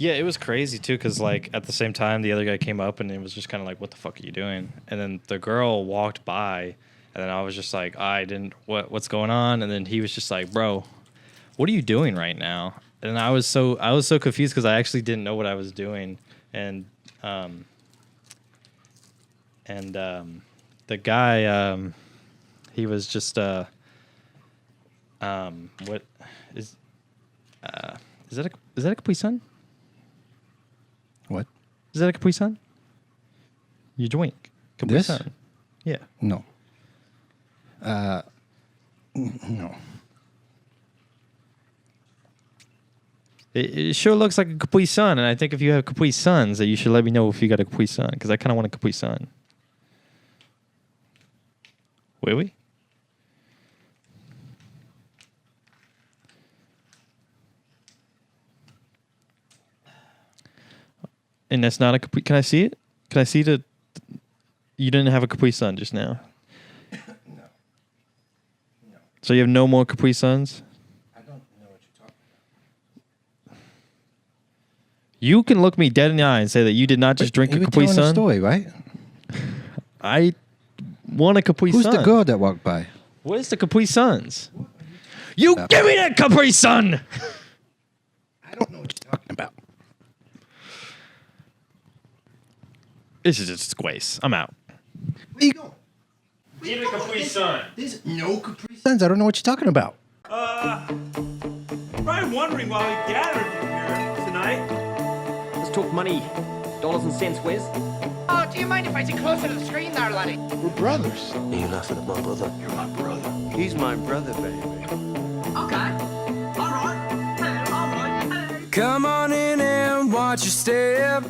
Yeah, it was crazy too, because like at the same time, the other guy came up and it was just kind of like, "What the fuck are you doing?" And then the girl walked by, and then I was just like, "I didn't. What's going on?" And then he was just like, "Bro, what are you doing right now?" And I was so confused because I actually didn't know what I was doing, and the guy he was just what is that a Capri Sun? What? Is that a Capri Sun? You drink Capri This? Sun? Yeah. No. No. It sure looks like a Capri Sun, and I think if you have Capri Suns, that you should let me know if you got a Capri Sun, because I kind of want a Capri Sun. Will we? And that's not a Capri. Can I see it? Can I see the? You didn't have a Capri Sun just now. No. So you have no more Capri Suns? I don't know what you're talking about. You can look me dead in the eye and say that you did not just drink a Capri Sun. A story, right? I want a Capri Sun. Who's the girl that walked by? What is the Capri Suns? You give me that Capri Sun! I don't know what you're talking about. This is a disgrace. I'm out. Where you going? Give me a Capri Sun. There's no Capri Suns. I don't know what you're talking about. Probably wondering why we gathered here tonight. Let's talk money. Dollars and cents, Wes. Oh, do you mind if I sit closer to the screen there, laddie? We're brothers. Are you laughing at my brother? You're my brother. He's my brother, baby. Okay. All right. Come on in and watch your step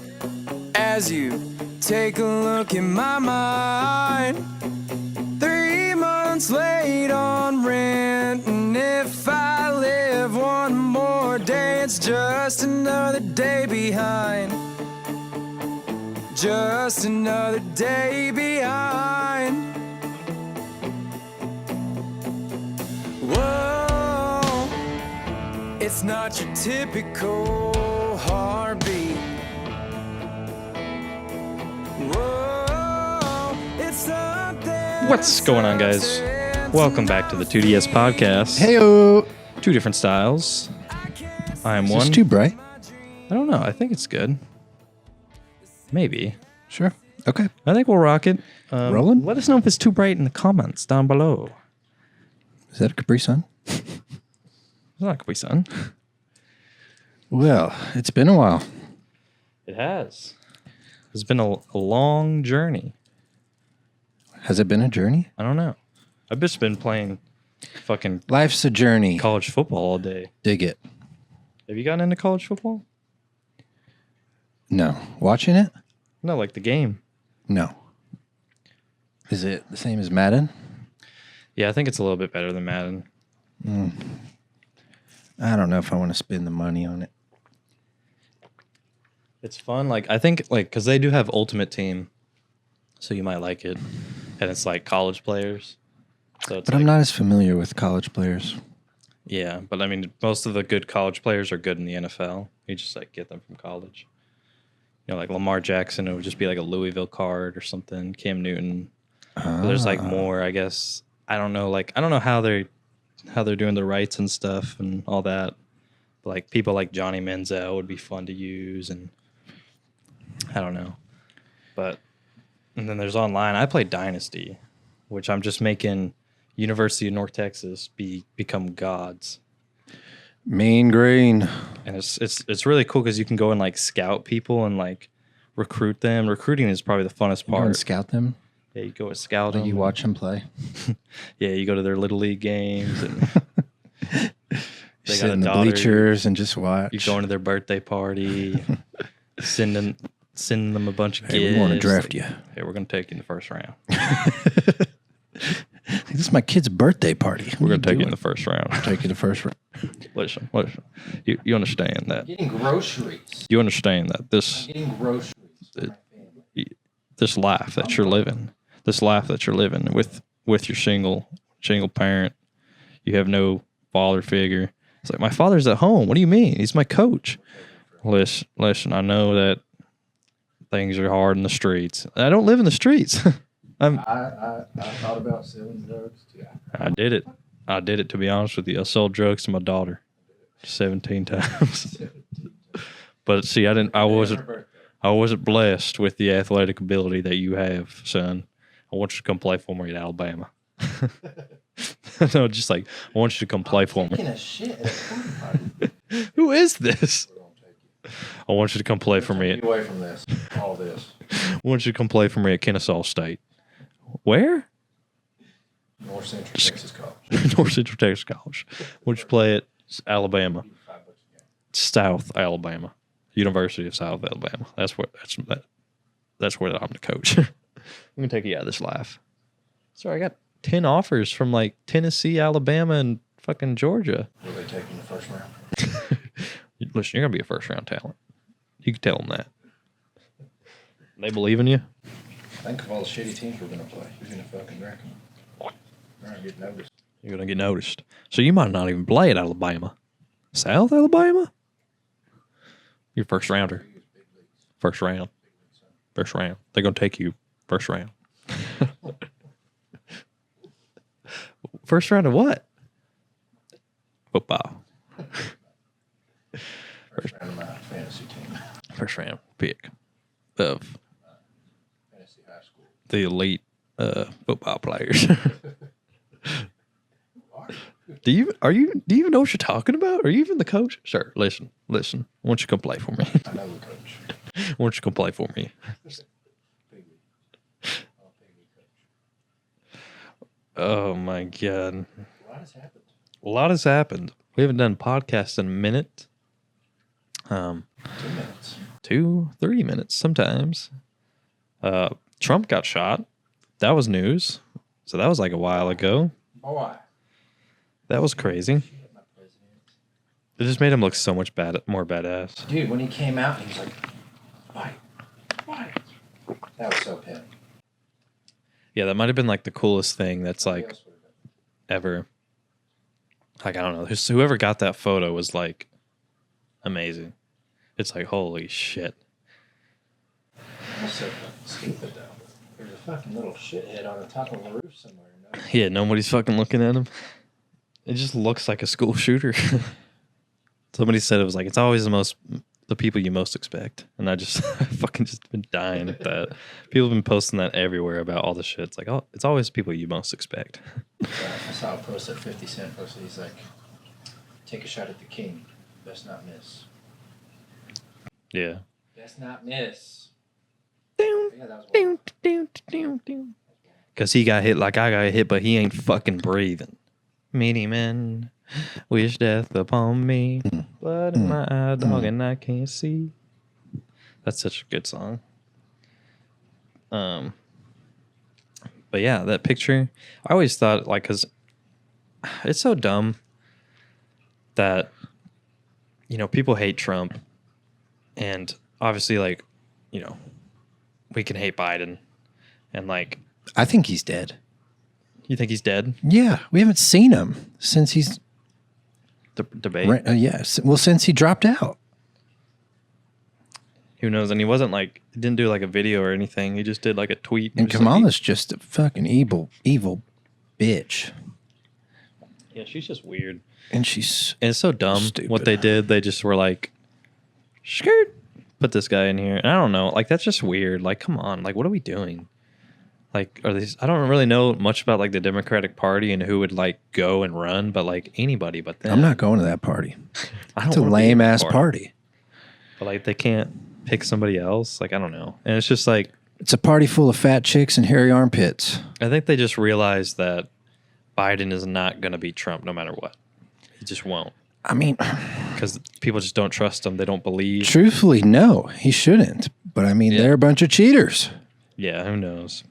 as you take a look in my mind. 3 months late on rent, and if I live one more day, it's just another day behind. Just another day behind. Whoa, it's not your typical heartbeat. Whoa, it's something. What's going on, guys? Welcome back to the 2DS podcast. Heyo. Two different styles. I am Is one. this too bright? I don't know. I think it's good. Maybe. Sure. Okay. I think we'll rock it. Rolling? Let us know if it's too bright in the comments down below. Is that a Capri Sun? It's not Capri Sun. Well, it's been a while. It has. It's been a long journey. Has it been a journey? I don't know. I've just been playing fucking Life's a journey. college football all day. Dig it. Have you gotten into college football? No. Watching it? No, like the game. No. Is it the same as Madden? Yeah, I think it's a little bit better than Madden. I don't know if I want to spend the money on it. It's fun. Like, I think, like, because they do have Ultimate Team, so you might like it. And it's like college players. So it's But I'm not as familiar with college players. Yeah, but I mean, most of the good college players are good in the NFL. You just like get them from college. You know, like Lamar Jackson, it would just be like a Louisville card or something. Cam Newton. But there's like more, I guess. I don't know. Like, I don't know how they're doing the rights and stuff and all that. But like people like Johnny Manziel would be fun to use, and I don't know. But and then there's online. I play Dynasty, which I'm just making University of North Texas become gods. Mean Green. And it's really cool because you can go and like scout people and like recruit them. Recruiting is probably the funnest You go part. and scout them? Yeah, you go and scout Do them. you watch them play? Yeah, you go to their little league games and they Sit got a in the daughter. bleachers and just watch. You go into their birthday party, send them a bunch of Hey, gifts. we want to draft you. Hey, we're gonna take you in the first round. This is my kid's birthday party. We're gonna take you in the first round. Take you the first round. Listen. You understand that? Getting groceries. You understand that Getting groceries. this life that you're living with your single parent, you have no father figure. It's like, my father's at home. What do you mean? He's my coach. Listen, I know that things are hard in the streets. I don't live in the streets. I thought about selling drugs too. I did it. To be honest with you. I sold drugs to my daughter 17 times. But see, I wasn't blessed with the athletic ability that you have, son. I want you to come play for me at Alabama. No, just like I want you to come play for me. Taking a shit at a party. Who is this? I want you to come play for me. Get away from this. All this. I want you to come play for me at Kennesaw State. Where? North Central Texas College. North Central Texas College. I want you to play at Alabama. South Alabama. University of South Alabama. That's where I'm the coach. I'm gonna take you out of this life. Sorry, I got 10 offers from like Tennessee, Alabama, and fucking Georgia. Will they take in the first round? Listen, you're gonna be a first round talent. You can tell them that. They believe in you. Think of all the shitty teams we're gonna play. Who's gonna fucking wreck them? We're gonna get noticed. You're gonna get noticed. So you might not even play at Alabama. South Alabama? You're first rounder. First round. First round. They're gonna take you first round. First round of what? Football. First round of my fantasy team. First round pick of Fantasy high school. the elite football players. Do you even know what you're talking about? Are you even the coach? Sir, listen. I want you to come play for me. I know the coach. I want you to come play for me. Oh my god. A lot has happened. We haven't done podcasts in a minute. 2 minutes. 2-3 minutes sometimes. Trump got shot. That was news. So that was like a while ago. Boy. That was crazy. It just made him look so much more badass. Dude, when he came out, he was like, why? That was so petty. Yeah, that might have been like the coolest thing that's like ever. Like, I don't know. Whoever got that photo was like amazing. It's like, holy shit. That's so fucking stupid, though. There's a fucking little shithead on the top of a roof somewhere. No? Yeah, nobody's fucking looking at him. It just looks like a school shooter. Somebody said it was like, it's always the people you most expect. And I just fucking just been dying at that. People have been posting that everywhere about all the shit. It's like, oh, it's always people you most expect. I saw a post that 50 Cent posted. He's like, take a shot at the king. Best not miss. Yeah. Best not miss. Because he got hit like I got hit, but he ain't fucking breathing. Many men wish death upon me. Blood in my eye, dog, and I can't see. That's such a good song. But yeah, that picture, I always thought, like, because it's so dumb that, you know, people hate Trump. And obviously, like, you know, we can hate Biden. And, like, I think he's dead. you think he's dead? Yeah, we haven't seen him since he's... The debate? Yes. Well, since he dropped out. Who knows? And he wasn't like, he didn't do like a video or anything. He just did like a tweet. And just Kamala's just a fucking evil bitch. Yeah, she's just weird. And she's... And it's so dumb stupid. what they did. They just were like, skirt, put this guy in here. And I don't know. Like, that's just weird. Like, come on. Like, what are we doing? Like, are these... I don't really know much about like the Democratic Party and who would like go and run, but like anybody but them. I'm not going to that party. I don't It's a wanna be in lame that ass party. But like, they can't pick somebody else. Like, I don't know. And it's just like, It's a party full of fat chicks and hairy armpits. I think they just realized that Biden is not going to beat Trump no matter what. He just won't. I mean, Because people just don't trust him. They don't believe. truthfully, no, he shouldn't. But I mean, Yeah. they're a bunch of cheaters. Yeah, who knows?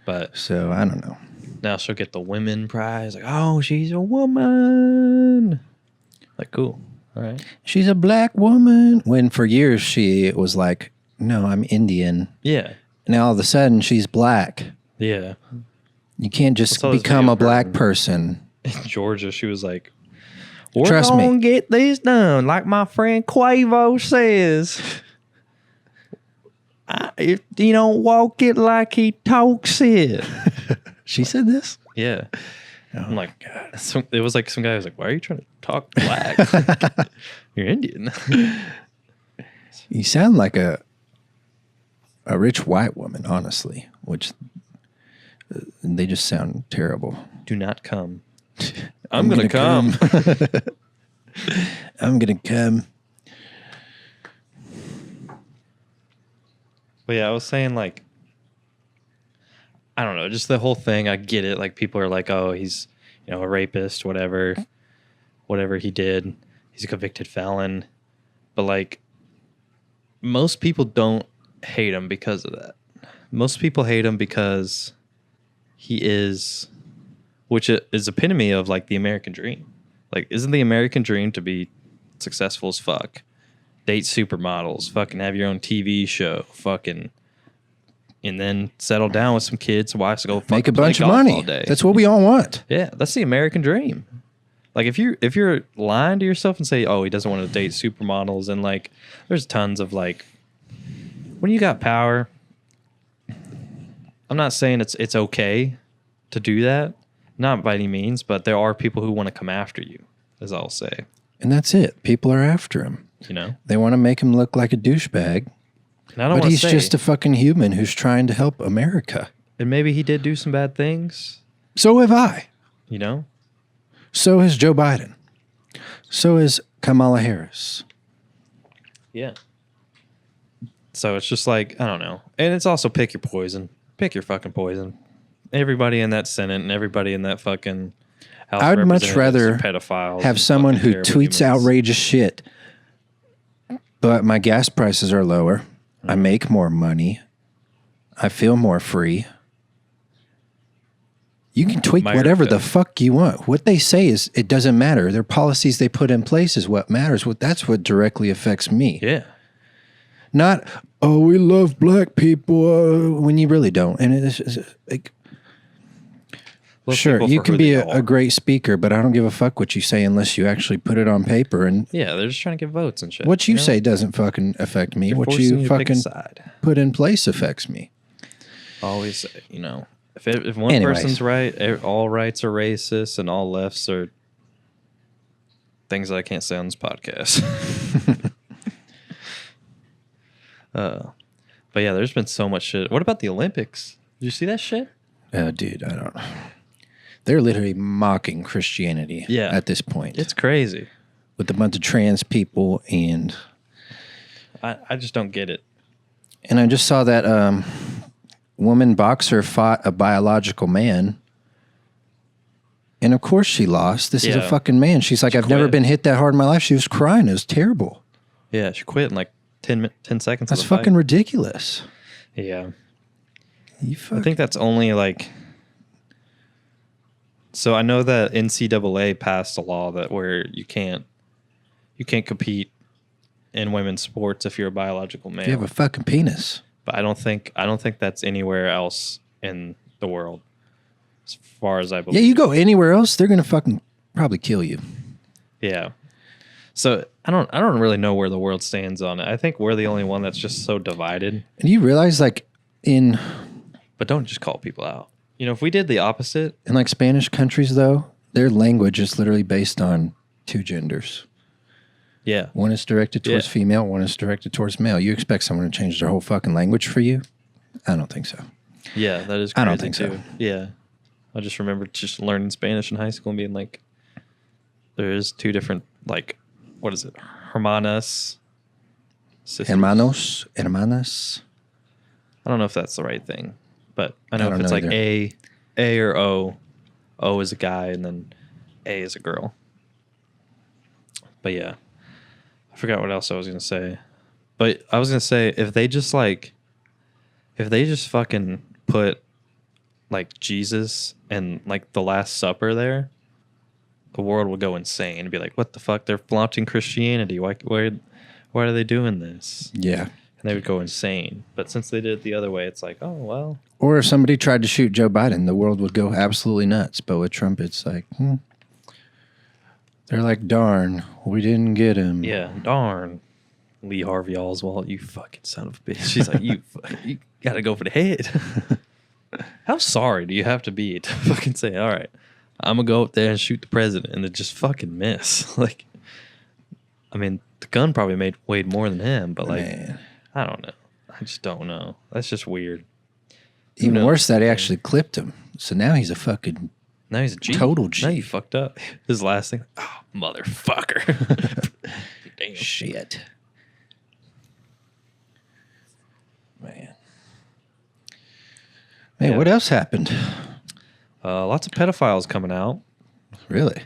But So I don't know. now she'll get the women prize. Like, oh, she's a woman. Like, cool. All right. She's a black woman. When for years she was like, no, I'm Indian. Yeah. Now all of a sudden she's black. Yeah. You can't just What's all this become video a black of her? person. In Georgia, she was like, We're Trust me. gonna get this done, like my friend Quavo says. If you don't walk it like he talks it. She said this? Yeah. I'm like, God. It was like some guy was like, why are you trying to talk black? You're Indian. You sound like a rich white woman, honestly, which they just sound terrible. Do not come. I'm gonna come. I'm gonna come. But yeah, I was saying like, I don't know, just the whole thing. I get it. Like people are like, oh, he's a rapist, whatever he did. He's a convicted felon. But like, most people don't hate him because of that. Most people hate him because he is, which is epitome of like the American dream. Like, isn't the American dream to be successful as fuck? Date supermodels, fucking have your own TV show, fucking, and then settle down with some kids, wives, go make a play bunch of golf money. all day. That's what we all want. Yeah, that's the American dream. Like if you're lying to yourself and say, oh, he doesn't want to date supermodels, and like there's tons of like, when you got power, I'm not saying it's okay to do that, not by any means, but there are people who want to come after you, as I'll say. And that's it. People are after him. They want to make him look like a douchebag. But he's just a fucking human who's trying to help America. And maybe he did do some bad things. So have I. So has Joe Biden. So has Kamala Harris. Yeah. So it's just like, I don't know. And it's also pick your poison. Pick your fucking poison. Everybody in that Senate and everybody in that fucking House I would much rather pedophiles have someone who tweets outrageous shit, but my gas prices are lower. I make more money. I feel more free. You can tweet whatever the fuck you want. What they say is it doesn't matter. Their policies they put in place is what matters. That's what directly affects me. Yeah. Not, oh, we love black people when you really don't. And it's like, sure, you can be a great speaker, but I don't give a fuck what you say unless you actually put it on paper. And yeah, they're just trying to get votes and shit. What you say doesn't fucking affect me. What you fucking put in place affects me. Always say, if one person's right, all rights are racist, and all lefts are things that I can't say on this podcast. But yeah, there's been so much shit. What about the Olympics? Did you see that shit? Dude, I don't know. They're literally mocking Christianity at this point. It's crazy. With a bunch of trans people, and I just don't get it. And I just saw that woman boxer fought a biological man. And of course she lost. This is a fucking man. She's like, I've never been hit that hard in my life. She was crying. It was terrible. Yeah, she quit in like 10 seconds. That's fucking ridiculous. Yeah. I think that's only like... So I know that NCAA passed a law that where you can't compete in women's sports if you're a biological male. You have a fucking penis. But I don't think that's anywhere else in the world, as far as I believe. Yeah, you go anywhere else, they're gonna fucking probably kill you. Yeah. So I don't really know where the world stands on it. I think we're the only one that's just so divided. And you realize, like, but don't just call people out. If we did the opposite. In like Spanish countries, though, their language is literally based on two genders. Yeah. One is directed towards female, one is directed towards male. You expect someone to change their whole fucking language for you? I don't think so. Yeah, that is crazy. I don't think so. Yeah. I just remember just learning Spanish in high school and being like, there is two different, like, what is it? Hermanas. Sisters. Hermanas. I don't know if that's the right thing, but I know if it's like A or O. O is a guy and then A is a girl. But yeah, I forgot what else I was going to say. But I was going to say, if they just fucking put like Jesus and like the Last Supper there, the world would go insane and be like, what the fuck? They're flaunting Christianity. Why are they doing this? Yeah. And they would go insane. But since they did it the other way, it's like, oh, well. Or if somebody tried to shoot Joe Biden, the world would go absolutely nuts. But with Trump, it's like, They're like, darn, we didn't get him. Yeah, darn. Lee Harvey Oswald, you fucking son of a bitch. She's like, you gotta go for the head. How sorry do you have to be to fucking say, all right, I'm gonna go up there and shoot the president and then just fucking miss? Like, I mean, the gun probably weighed more than him, but like, Man. I don't know. I just don't know. That's just weird. Even worse, that he actually clipped him. So now he's a fucking Now he's a G. Total G. Now you fucked up. His last thing, oh, motherfucker. Damn. shit. Man. Hey, Yeah. what else happened? Lots of pedophiles coming out. Really?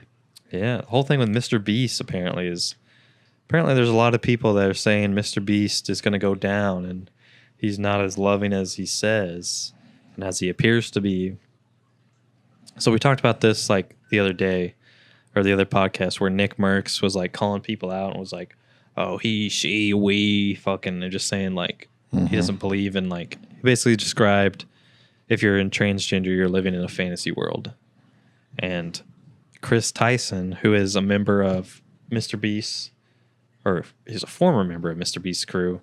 Yeah, the whole thing with Mr. Beast apparently there's a lot of people that are saying Mr. Beast is going to go down and he's not as loving as he says and as he appears to be. So we talked about this like the other day or the other podcast where Nick Merckx was like calling people out and was like, oh, he, she, we, fucking, and just saying like he doesn't believe in like, he basically described if you're in transgender, you're living in a fantasy world. And Chris Tyson, who is a member of Mr. Beast, or he's a former member of Mr. Beast's crew,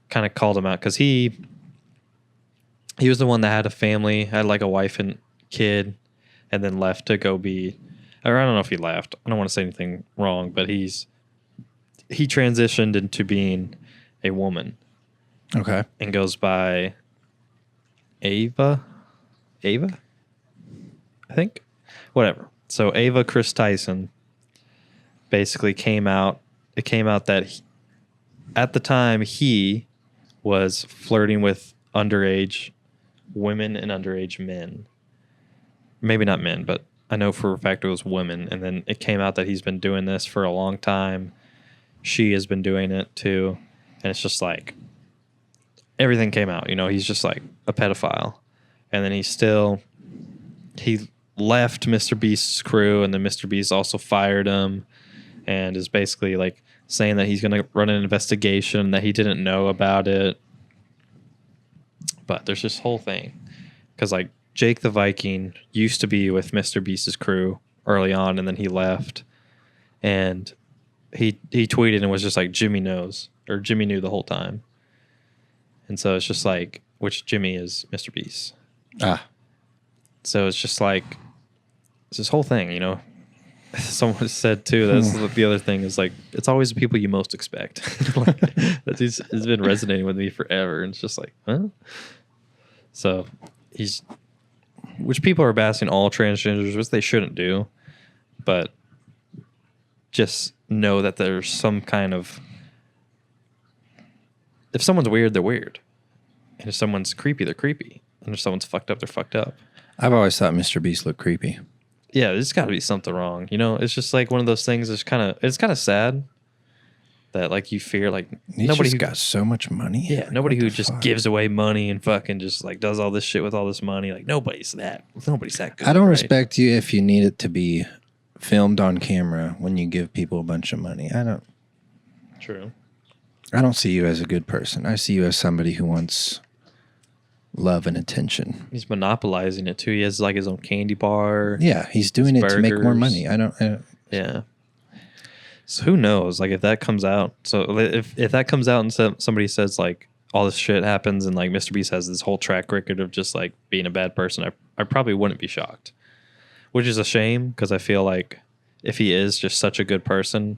kind of called him out because he was the one that had a family, had like a wife and kid, and then left to go be, or I don't know if he left. I don't want to say anything wrong, but he transitioned into being a woman. Okay. And goes by Ava, I think, whatever. So Ava Chris Tyson basically came out. It came out that at the time he was flirting with underage women and underage men. Maybe not men, but I know for a fact it was women. And then it came out that he's been doing this for a long time. She has been doing it too. And it's just like everything came out. You know, he's just like a pedophile. And then he left Mr. Beast's crew, and then Mr. Beast also fired him and is basically like saying that he's going to run an investigation, that he didn't know about it. But there's this whole thing because like Jake the Viking used to be with Mr. Beast's crew early on, and then he left, and he tweeted and was just like, Jimmy knows, or Jimmy knew the whole time. And so it's just like, which Jimmy is Mr. Beast. Ah. So it's just like, it's this whole thing, you know. Someone said too, that's the other thing is like, it's always the people you most expect. Like, it's been resonating with me forever. And it's just like, huh? So which people are bashing all transgenders, which they shouldn't do. But just know that there's some kind of, if someone's weird, they're weird. And if someone's creepy, they're creepy. And if someone's fucked up, they're fucked up. I've always thought Mr. Beast looked creepy. Yeah, there's got to be something wrong. You know, it's just like one of those things. It's kind of sad that like you fear like He's nobody just who got so much money. yeah Like, nobody what who the just fuck? gives away money and fucking just like does all this shit with all this money. Like nobody's that good. I don't right? respect you if you need it to be filmed on camera when you give people a bunch of money. True. I don't see you as a good person. I see you as somebody who wants love and attention. He's monopolizing it too. He has like his own candy bar. Yeah, he's doing it to make more burgers. money. I don't Yeah. So who knows? Like if that comes out, so if that comes out and somebody says like all this shit happens and like Mr. Beast has this whole track record of just like being a bad person, I probably wouldn't be shocked. Which is a shame because I feel like if he is just such a good person,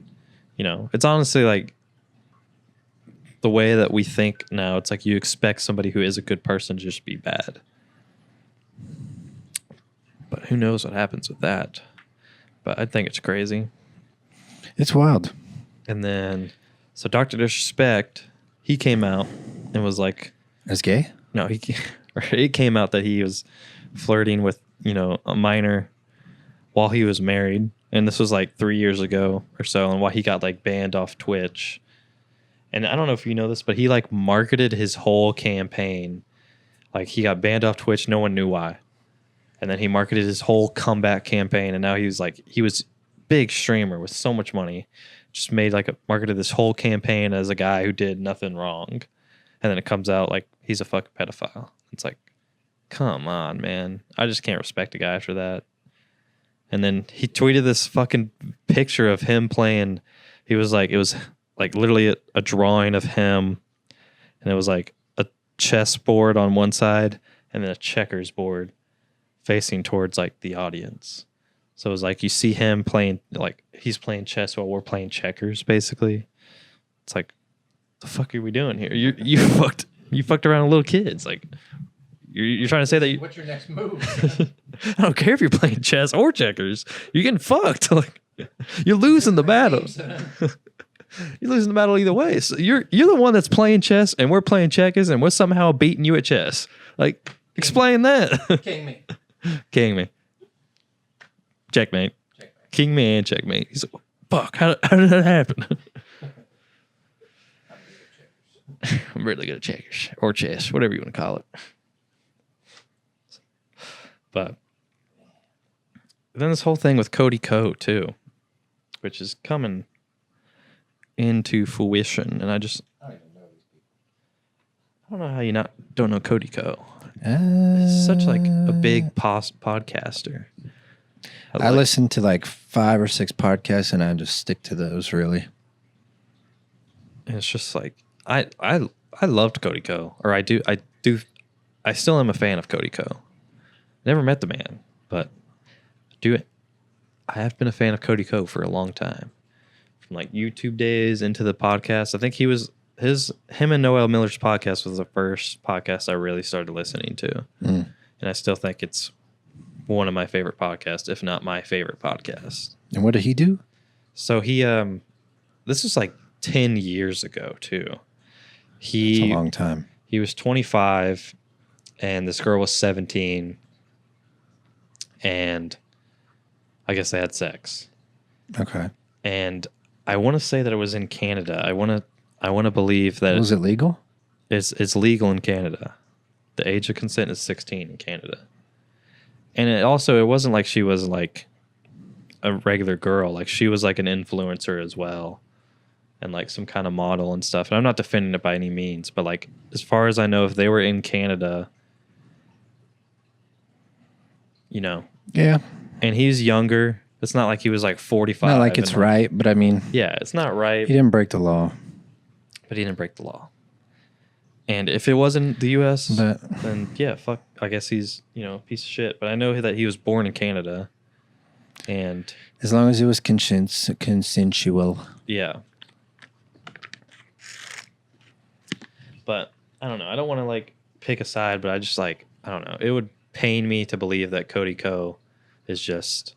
you know, it's honestly like the way that we think now. It's like you expect somebody who is a good person to just be bad. But who knows what happens with that? But I think it's crazy. It's wild. And then, so DrDisRespect, he came out and was like, As gay? no, it came out that he was flirting with, you know, a minor while he was married. And this was like 3 years ago or so. And while he got like banned off Twitch. And I don't know if you know this, but he like marketed his whole campaign. Like he got banned off Twitch. No one knew why. And then he marketed his whole comeback campaign. And now he was big streamer with so much money. Just marketed this whole campaign as a guy who did nothing wrong. And then it comes out like he's a fucking pedophile. It's like, come on, man. I just can't respect a guy after that. And then he tweeted this fucking picture of him playing. It was like literally a drawing of him, and it was like a chessboard on one side and then a checkers board facing towards like the audience. So it was like you see him playing, like he's playing chess while we're playing checkers, basically. It's like, the fuck are we doing here? You fucked around with little kids. Like you're trying to say that What's your next move? I don't care if you're playing chess or checkers. You're getting fucked. Like you're losing the battle. You're losing the battle either way. So you're the one that's playing chess and we're playing checkers and we're somehow beating you at chess. Like explain that. King me. King me. Checkmate. King me and checkmate. He's like, fuck, how did that happen? I'm really good at checkers or chess, whatever you want to call it. But then this whole thing with Cody Ko too, which is coming into fruition, and I don't even know these people. I don't know how you don't know Cody Ko. He's such like a big podcaster. I listen to like 5 or 6 podcasts, and I just stick to those really. And it's just like I loved Cody Ko, or I still am a fan of Cody Ko. Never met the man, but I have been a fan of Cody Ko for a long time. From like YouTube days into the podcast. I think him and Noel Miller's podcast was the first podcast I really started listening to. And I still think it's one of my favorite podcasts, if not my favorite podcast. And what did he do? So he this was like 10 years ago too. That's a long time. He was 25 and this girl was 17. And I guess they had sex. Okay. And I want to say that it was in Canada. I want to believe that Was it legal? It's legal in Canada. The age of consent is 16 in Canada. And it wasn't like she was like a regular girl. Like she was like an influencer as well. And like some kind of model and stuff. And I'm not defending it by any means, but like as far as I know, if they were in Canada, you know. Yeah. And he's younger. It's not like he was like 45. Not like it's right, but I mean. Yeah, it's not right. He didn't break the law. But he didn't break the law. And if it wasn't the U.S., But then yeah, fuck. I guess he's, a piece of shit. But I know that he was born in Canada. And as long as it was consensual. yeah. But I don't know. I don't want to like pick a side, but I just like, I don't know. It would pain me to believe that Cody Ko is just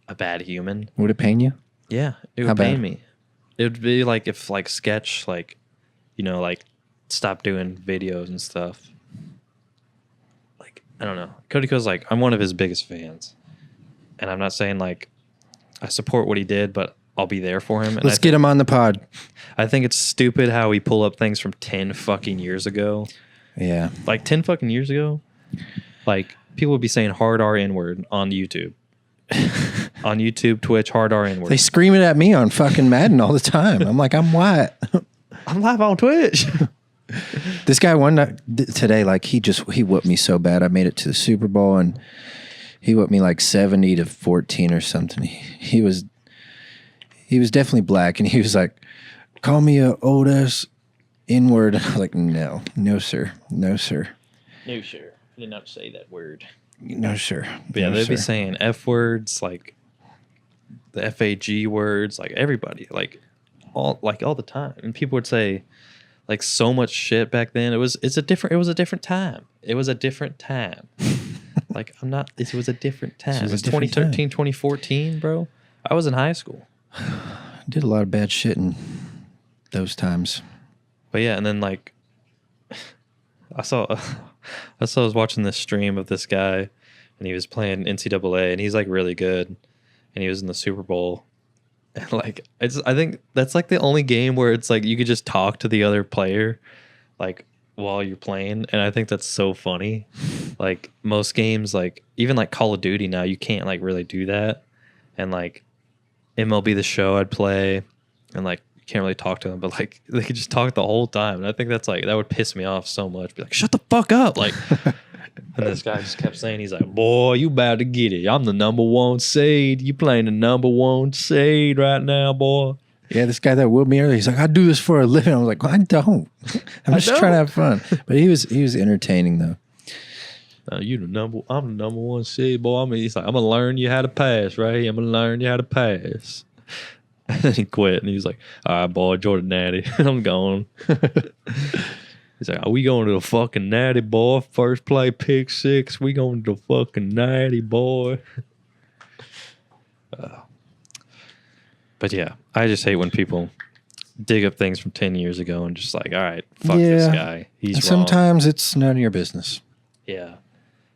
a bad human. Would it pain you? Yeah, it would pain me. It would be like if like Sketch, like, like stopped doing videos and stuff. Like, I don't know. Cody Ko's like, I'm one of his biggest fans. And I'm not saying like I support what he did, but I'll be there for him. And Let's get him on the pod. I think it's stupid how we pull up things from 10 fucking years ago. Yeah. Like 10 fucking years ago. Like people would be saying hard R N-word on YouTube. On YouTube, Twitch, hard R N-word. They scream it at me on fucking Madden all the time. I'm like, I'm what? I'm live on Twitch. This guy today, like he whooped me so bad. I made it to the Super Bowl and he whooped me like 70-14 or something. He was definitely black and he was like, call me a old ass N-word. I was like, no, sir. No, sir. I did not say that word. No, sir. But yeah, no, they'd sir. be saying F words, like the FAG words, like everybody, like all the time. And people would say like so much shit back then. It was a different time. It was a different time. Like it was a different time. It was 2013, 2014, bro. I was in high school. Did a lot of bad shit those times. But yeah, and then like I was watching this stream of this guy and he was playing NCAA and he's like really good and he was in the Super Bowl. And like I think that's like the only game where it's like you could just talk to the other player like while you're playing, and I think that's so funny. Like most games, like even like Call of Duty now, you can't like really do that. And like MLB The Show I'd play and like you can't really talk to them, but like they could just talk the whole time. And I think that's like that would piss me off so much. Be like, shut the fuck up. Like And this guy just kept saying, he's like, boy, you about to get it. I'm the number one seed. You playing the number one seed right now, boy. Yeah, this guy that whooped me earlier, he's like, I do this for a living. I was like, well, I don't. I'm just trying to have fun. But he was entertaining though. I'm the number one seed, boy. He's like, I'm gonna learn you how to pass, right? I'm gonna learn you how to pass. And then he quit, and he was like, all right, boy, Jordan Natty. I'm going. He's like, are we going to the fucking Natty, boy? First play, pick 6. We going to the fucking Natty, boy. But yeah, I just hate when people dig up things from 10 years ago and just like, all right, fuck this guy. He's wrong. Sometimes it's none of your business. Yeah.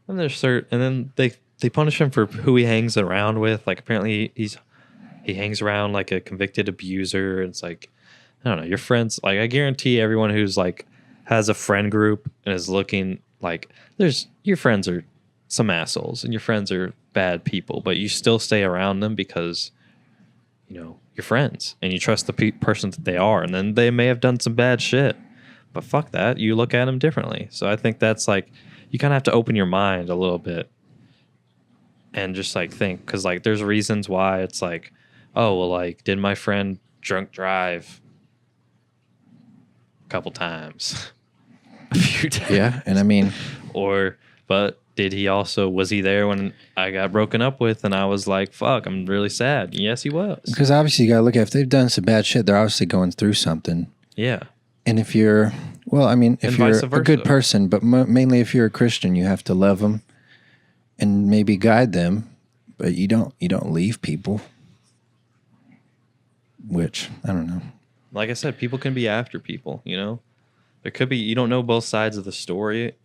And there's and then they punish him for who he hangs around with. Like apparently he hangs around like a convicted abuser. And it's like, I don't know, your friends, like I guarantee everyone who's like has a friend group and is looking like your friends are some assholes and your friends are bad people, but you still stay around them because, you know, you're friends and you trust the person that they are. And then they may have done some bad shit, but fuck that. You look at them differently. So I think that's like, you kind of have to open your mind a little bit and just like think, because like there's reasons why it's like, oh, well, like, did my friend drunk drive a couple times? A few times. Yeah, and I mean... But was he there when I got broken up with and I was like, fuck, I'm really sad? Yes, he was. Because obviously you got to look at, if they've done some bad shit, they're obviously going through something. Yeah. And if you're... Well, I mean, if you're a good person, but mainly if you're a Christian, you have to love them and maybe guide them, but you don't leave people. Which, I don't know. Like I said, people can be after people, you know? There could be, you don't know both sides of the story,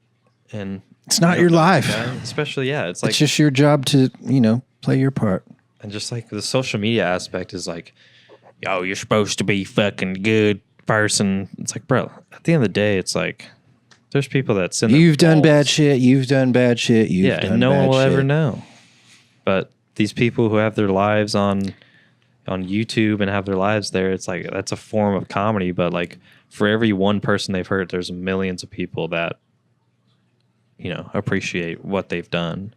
and it's not your life. Especially, yeah. It's like, it's just your job to, you know, play your part. And just like the social media aspect is like, yo, you're supposed to be fucking good person. It's like, bro, at the end of the day, it's like, there's people that send. You've done bad shit. You've done bad shit. And no one will ever know. But these people who have their lives on YouTube and have their lives there, it's like, that's a form of comedy. But like, for every one person they've hurt, there's millions of people that, you know, appreciate what they've done.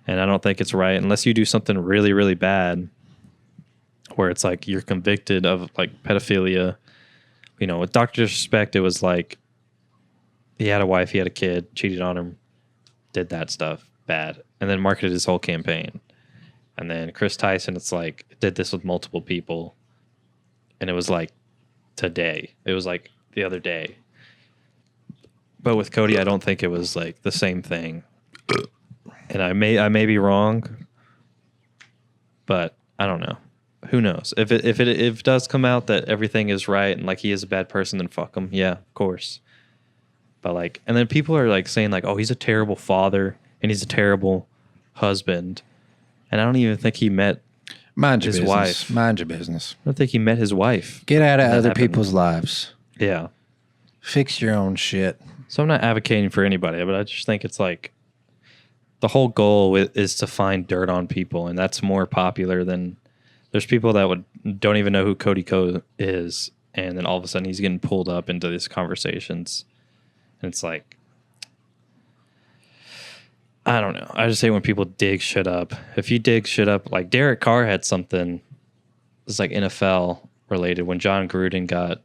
And I don't think it's right unless you do something really, really bad where it's like you're convicted of like pedophilia. You know, with DrDisRespect, it was like he had a wife, he had a kid, cheated on him, did that stuff bad, and then marketed his whole campaign. And then Chris Tyson, it's like, did this with multiple people. And it was like today. It was like the other day. But with Cody, I don't think it was like the same thing. And I may be wrong, but I don't know. Who knows? If it does come out that everything is right and like he is a bad person, then fuck him. Yeah, of course. But like, and then people are like saying like, oh, he's a terrible father and he's a terrible husband. And I don't even think he met his wife. Mind your business. I don't think he met his wife. Get out of other people's lives. Yeah. Fix your own shit. So I'm not advocating for anybody, but I just think it's like the whole goal is to find dirt on people, and that's more popular than there's people that don't even know who Cody Ko is, and then all of a sudden he's getting pulled up into these conversations, and it's like, I don't know. I just hate when people dig shit up. If you dig shit up, like Derek Carr had something, it's like NFL related when John Gruden got,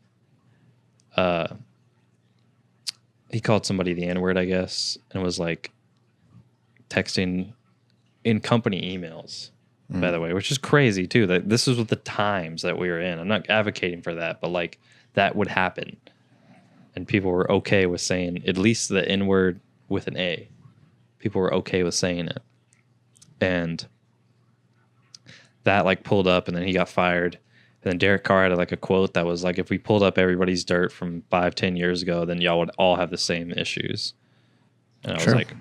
he called somebody the N-word, I guess, and was like texting in company emails, by the way, which is crazy too. That this is with the times that we were in. I'm not advocating for that, but like that would happen. And people were okay with saying at least the N-word with an A. People were okay with saying it. And that like pulled up, and then he got fired. And then Derek Carr had like a quote that was like, if we pulled up everybody's dirt from 5-10 years ago, then y'all would all have the same issues. And I was like,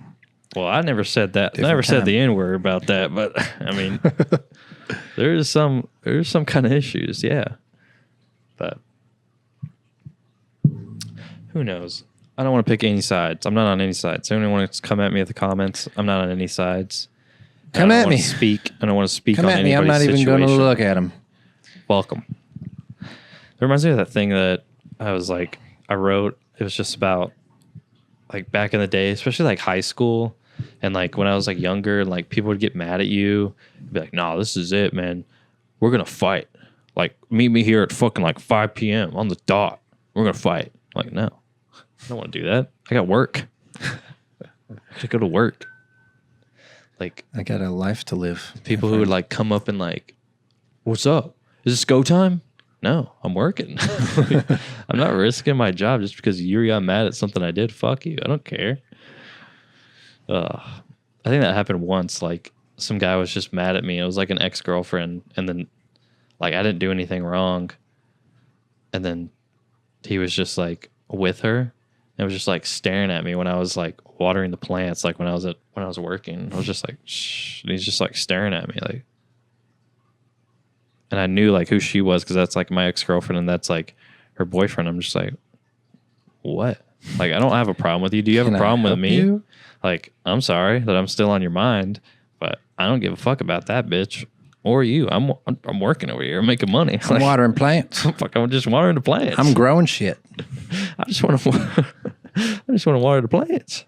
well, I never said that. I never said the N-word about that, but I mean, there's some kind of issues, yeah. But who knows? I don't want to pick any sides. I'm not on any sides. Anyone want to come at me at the comments? I'm not on any sides. Come at me. I don't want to speak on anybody's situation. I'm not even going to look at him. Welcome. It reminds me of that thing that I was like, I wrote. It was just about like back in the day, especially like high school, and like when I was like younger, and like people would get mad at you, be like, "Nah, this is it, man. We're gonna fight. Like, meet me here at fucking like 5 p.m. on the dot. We're gonna fight." I'm like, no, I don't want to do that. I got work. I gotta go to work. Like, I got a life to live. people who would like come up and like, "What's up? Is this go time?" No, I'm working. I'm not risking my job just because you got mad at something I did. Fuck you. I don't care. I think that happened once. Like, some guy was just mad at me. It was like an ex-girlfriend, and then like I didn't do anything wrong, and then he was just like with her and was just like staring at me when I was like watering the plants, like when I was working. I was just like, shh. And he's just like staring at me, like, and I knew like who she was because that's like my ex-girlfriend and that's like her boyfriend. I'm just like, what? Like, I don't have a problem with you. Do you have Can a I problem with help me? you? Like, I'm sorry that I'm still on your mind, but I don't give a fuck about that bitch or you. I'm working over here. I'm making money. I'm watering plants. Fuck, I'm just watering the plants. I'm growing shit. I just want to water the plants.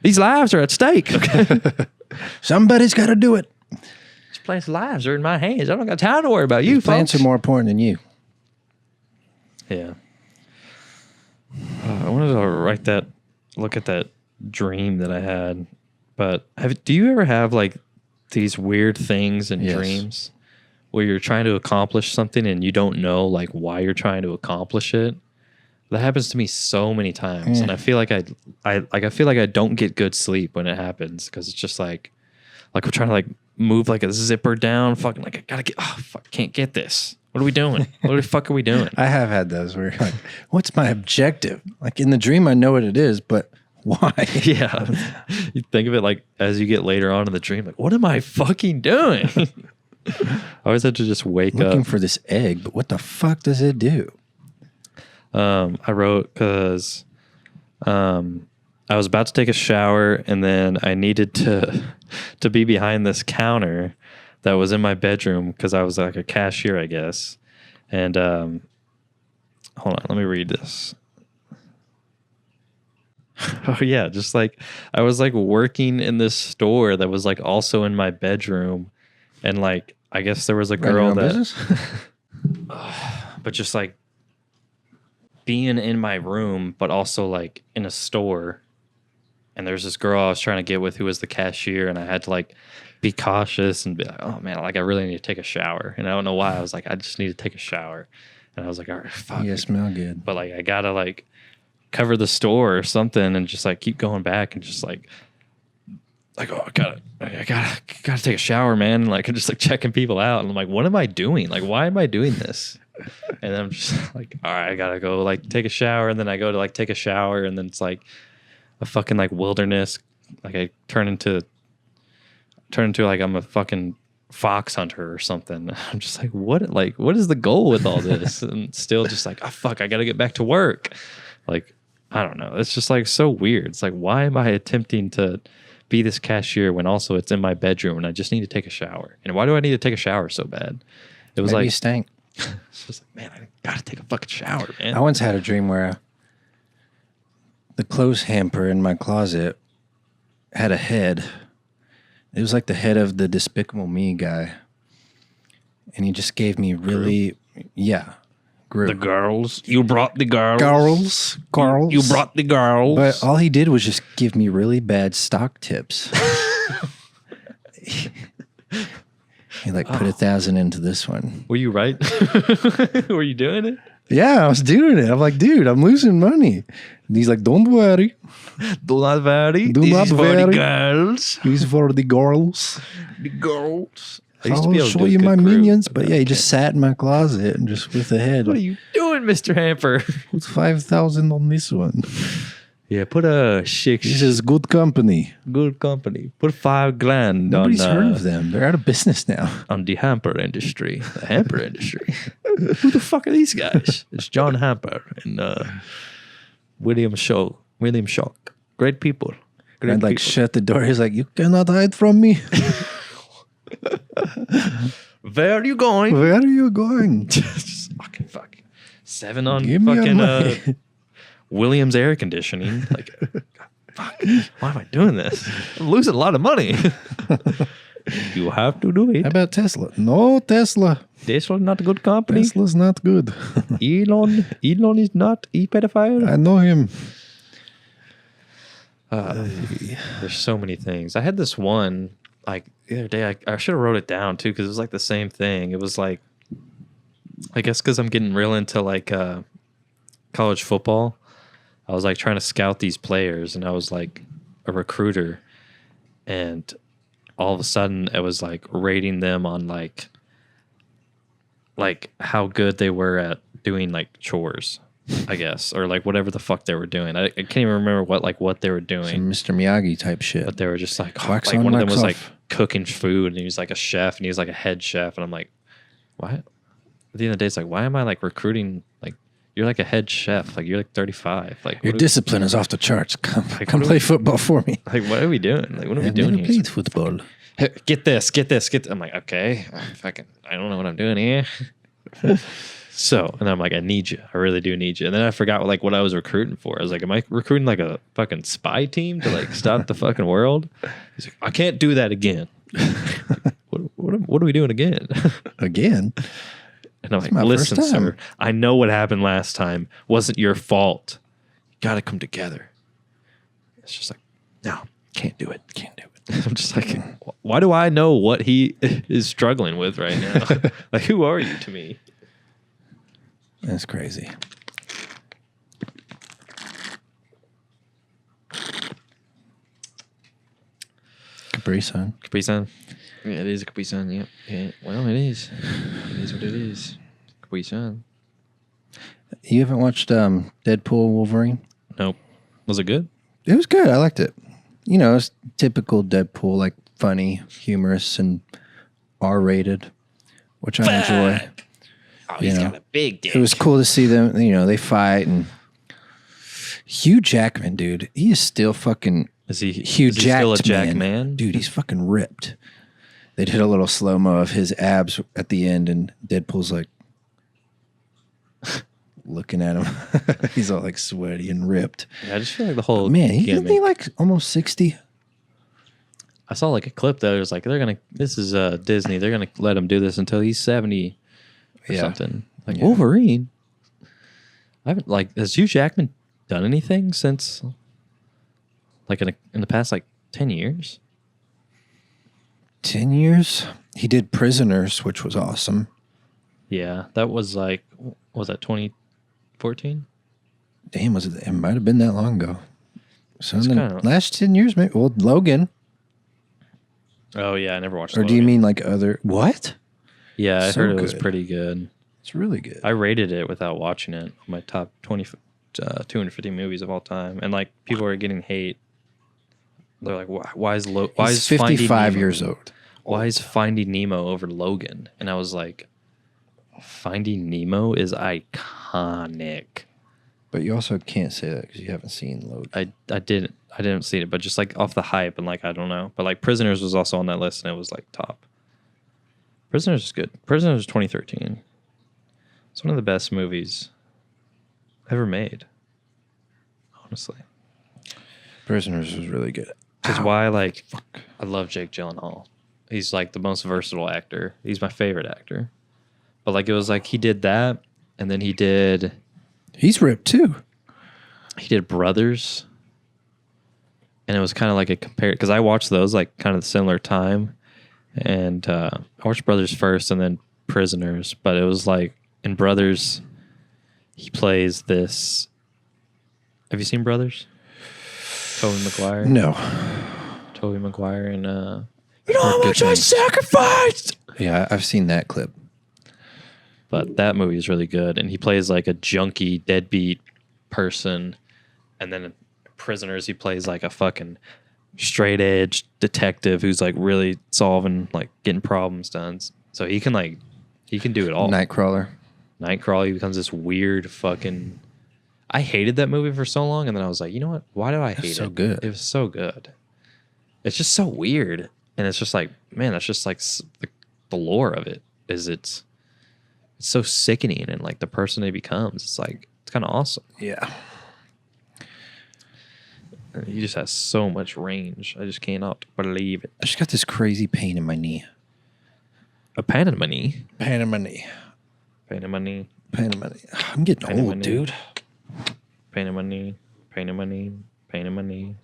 These lives are at stake. Okay? Somebody's got to do it. These plants' lives are in my hands. I don't got time to worry about you, Plants folks. are more important than you. Yeah. I wanted to look at that dream that I had. But do you ever have like these weird things in Yes. dreams where you're trying to accomplish something and you don't know like why you're trying to accomplish it? That happens to me so many times, and I feel like I feel like I don't get good sleep when it happens because it's just like we're trying to like move like a zipper down. Fucking like I gotta get. Oh fuck, can't get this. What are we doing? What the fuck are we doing? I have had those where you're like, what's my objective? Like in the dream, I know what it is, but why? Yeah, you think of it like as you get later on in the dream, like what am I fucking doing? I always had to just wake Looking up. for this egg, but what the fuck does it do? I wrote because I was about to take a shower and then I needed to be behind this counter that was in my bedroom because I was like a cashier, I guess. And hold on, let me read this. Oh yeah, just like I was like working in this store that was like also in my bedroom, and like I guess there was a girl that, business? but just like being in my room, but also like in a store. And there's this girl I was trying to get with who was the cashier, and I had to like be cautious and be like, oh man, like I really need to take a shower. And I don't know why. I was like, I just need to take a shower. And I was like, all right, fuck. You smell good. But like I gotta like cover the store or something and just like keep going back and just like oh I gotta take a shower, man. And like I'm just like checking people out and I'm like, what am I doing? Like why am I doing this? And then I'm just like, all right, I gotta go like take a shower, and then I go to like take a shower, and then it's like a fucking like wilderness. Like I turn into like I'm a fucking fox hunter or something. I'm just like, what is the goal with all this? And still just like, oh fuck, I gotta get back to work. Like, I don't know. It's just like so weird. It's like, why am I attempting to be this cashier when also it's in my bedroom and I just need to take a shower? And why do I need to take a shower so bad? It was Maybe you like, stank. it's just like, man, I gotta take a fucking shower, man. I once had a dream where the clothes hamper in my closet had a head. It was like the head of the Despicable Me guy. And he just gave me really, Group. The girls. You brought the girls. Girls. You brought the girls. But all he did was just give me really bad stock tips. He like put 1,000 into this one. Were you right? Were you doing it? Yeah, I was doing it. I'm like, dude, I'm losing money. And he's like, don't worry. Do not worry. Do This not is for worry. the girls. He's for the girls. The girls. I'll show you my minions. But yeah, he just sat in my closet and just with a head. What are you doing, Mr. Hamper? Put 5,000 on this one. Yeah, put a six. This is good company. Good company. Put $5,000 Nobody's on, heard of them. They're out of business now. on the hamper industry. The hamper industry. Who the fuck are these guys? It's John Hamper and William Shaw. Great people. Great I'd like people. shut the door. He's like, you cannot hide from me. Where are you going? Where are you going? Just fucking 7 on Give me your fucking money. Williams air conditioning. Like, God, Fuck, why am I doing this? I'm losing a lot of money. You have to do it. How about Tesla? No, Tesla. Tesla's not a good company. Tesla's not good. Elon is not a pedophile. I know him. There's so many things. I had this one like the other day. I should have wrote it down too because it was like the same thing. It was like, I guess because I'm getting real into like college football. I was like trying to scout these players, and I was like a recruiter, and all of a sudden it was like rating them on like how good they were at doing like chores, I guess, or like whatever the fuck they were doing. I can't even remember what they were doing. Some Mr. Miyagi type shit. But they were just like, Wax like on, one of them wax was like off. cooking food, and he was like a chef, and he was like a head chef, and I'm like, why? At the end of the day, it's like, why am I like recruiting? Like, you're like a head chef, like you're like 35. Like Your discipline is off the charts. Come what play football for me. Like, what are we doing? Like, what are we I've doing never here? played football. Hey, get this. I'm like, okay, I don't know what I'm doing here. So, and I'm like, I need you. I really do need you. And then I forgot like what I was recruiting for. I was like, am I recruiting like a fucking spy team to like stop the fucking world? He's like, I can't do that again. What are we doing again? Again? And I'm like, my listen, first time. sir, I know what happened last time wasn't your fault. You got to come together. It's just like, no, can't do it. Can't do it. I'm just like, why do I know what he is struggling with right now? Like, who are you to me? That's crazy. Capri Sun. Capri Sun. Yeah, it is a Capri Sun. Yep. Yeah. Well, it is. It is what it is. Capri Sun. You haven't watched Deadpool Wolverine? Nope. Was it good? It was good. I liked it. You know, it's typical Deadpool, like funny, humorous, and R-rated, which I enjoy. Oh, he's got a big dick. It was cool to see them. You know, they fight, and Hugh Jackman, dude, he is still fucking Is he Jacked still a Jack man? Dude, he's fucking ripped. They did a little slow mo of his abs at the end, and Deadpool's like looking at him. He's all like sweaty and ripped. Yeah, I just feel like the whole Man, isn't gimmick. he like almost 60? I saw like a clip that was like this is Disney. They're gonna let him do this until he's 70 or something. Like Yeah. Wolverine. I haven't like has Hugh Jackman done anything since like in the past like 10 years? 10 years? He did Prisoners, which was awesome. Yeah, that was like was that 2014? Damn, it might have been that long ago. So in the kinda- last 10 years, maybe. Well, Logan. Oh yeah, I never watched. Or do you Logan. mean like other? What? Yeah, I So heard it was good. pretty good. It's really good. I rated it without watching it. My top 250 movies of all time, and like people are getting hate. They're like, why is He's Finding 55 Nemo- years old. Why is Finding Nemo over Logan? And I was like, Finding Nemo is iconic. But you also can't say that because you haven't seen Logan. I didn't see it, but just like off the hype and like I don't know. But like Prisoners was also on that list, and it was like top. Prisoners is good. Prisoners 2013. It's one of the best movies ever made. Honestly. Prisoners was really good. Which is why I love Jake Gyllenhaal. He's like the most versatile actor. He's my favorite actor. But like it was like he did that, and then he did He's ripped too. Brothers. And it was kind of like a compare because I watched those like kind of the similar time. And I watched Brothers first and then Prisoners. But it was like in Brothers, he plays this. Have you seen Brothers? Tobey Maguire? No. Tobey Maguire and You know how much I sacrificed. Yeah, I've seen that clip. but that movie is really good. And he plays like a junkie, deadbeat person. And then in Prisoners, he plays like a fucking straight edge detective who's like really solving, like getting problems done. So he can do it all. Nightcrawler. Nightcrawler, he becomes this weird fucking. I hated that movie for so long, and then I was like, you know what? Why do I hate it? so good. It was so good. It's just so weird, and it's just like, man, that's just like the lore of it. It's so sickening, and like the person he becomes, it's like it's kind of awesome. Yeah. He just has so much range. I just cannot believe it. I just got this crazy pain in my knee. A pan in my knee. Pain in my knee. Pain in my knee. Pain in my knee. I'm getting Pain in my old, knee. dude. Pain in my knee. Pain in my knee. Pain in my knee.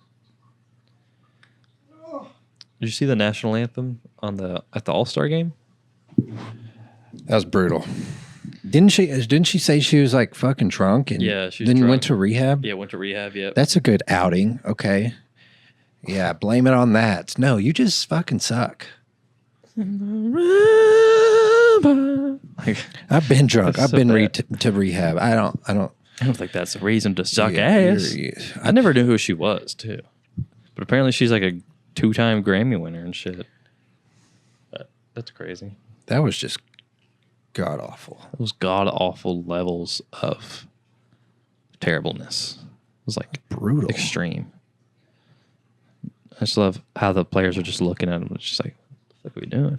Did you see the national anthem at the All-Star game? That was brutal. Didn't she say she was like fucking drunk and Yeah, she was then drunk. went to rehab? Yeah, went to rehab. Yep. That's a good outing. Okay. Yeah, blame it on that. No, you just fucking suck. I've been drunk. That's I've so been bad. to rehab. I don't I don't think that's a reason to suck Yeah, ass. you're- I never knew who she was, too. But apparently she's like a 2-time Grammy winner and shit. But that's crazy. That was just god awful. Those god-awful levels of terribleness. It was like Brutal. extreme. I just love how the players are just looking at him. It's just like, what the fuck are we doing?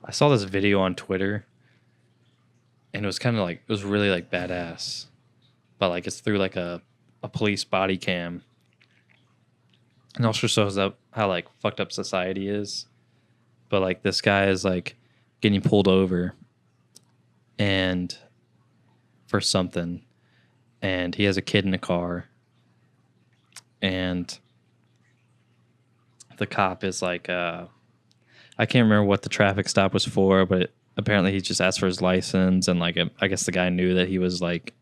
I saw this video on Twitter, and it was kind of like, it was really like badass. But like it's through like a police body cam. And also shows up how like fucked up society is. But like this guy is like getting pulled over and for something, and he has a kid in the car, and the cop is like I can't remember what the traffic stop was for, but apparently he just asked for his license, and like I guess the guy knew that he was like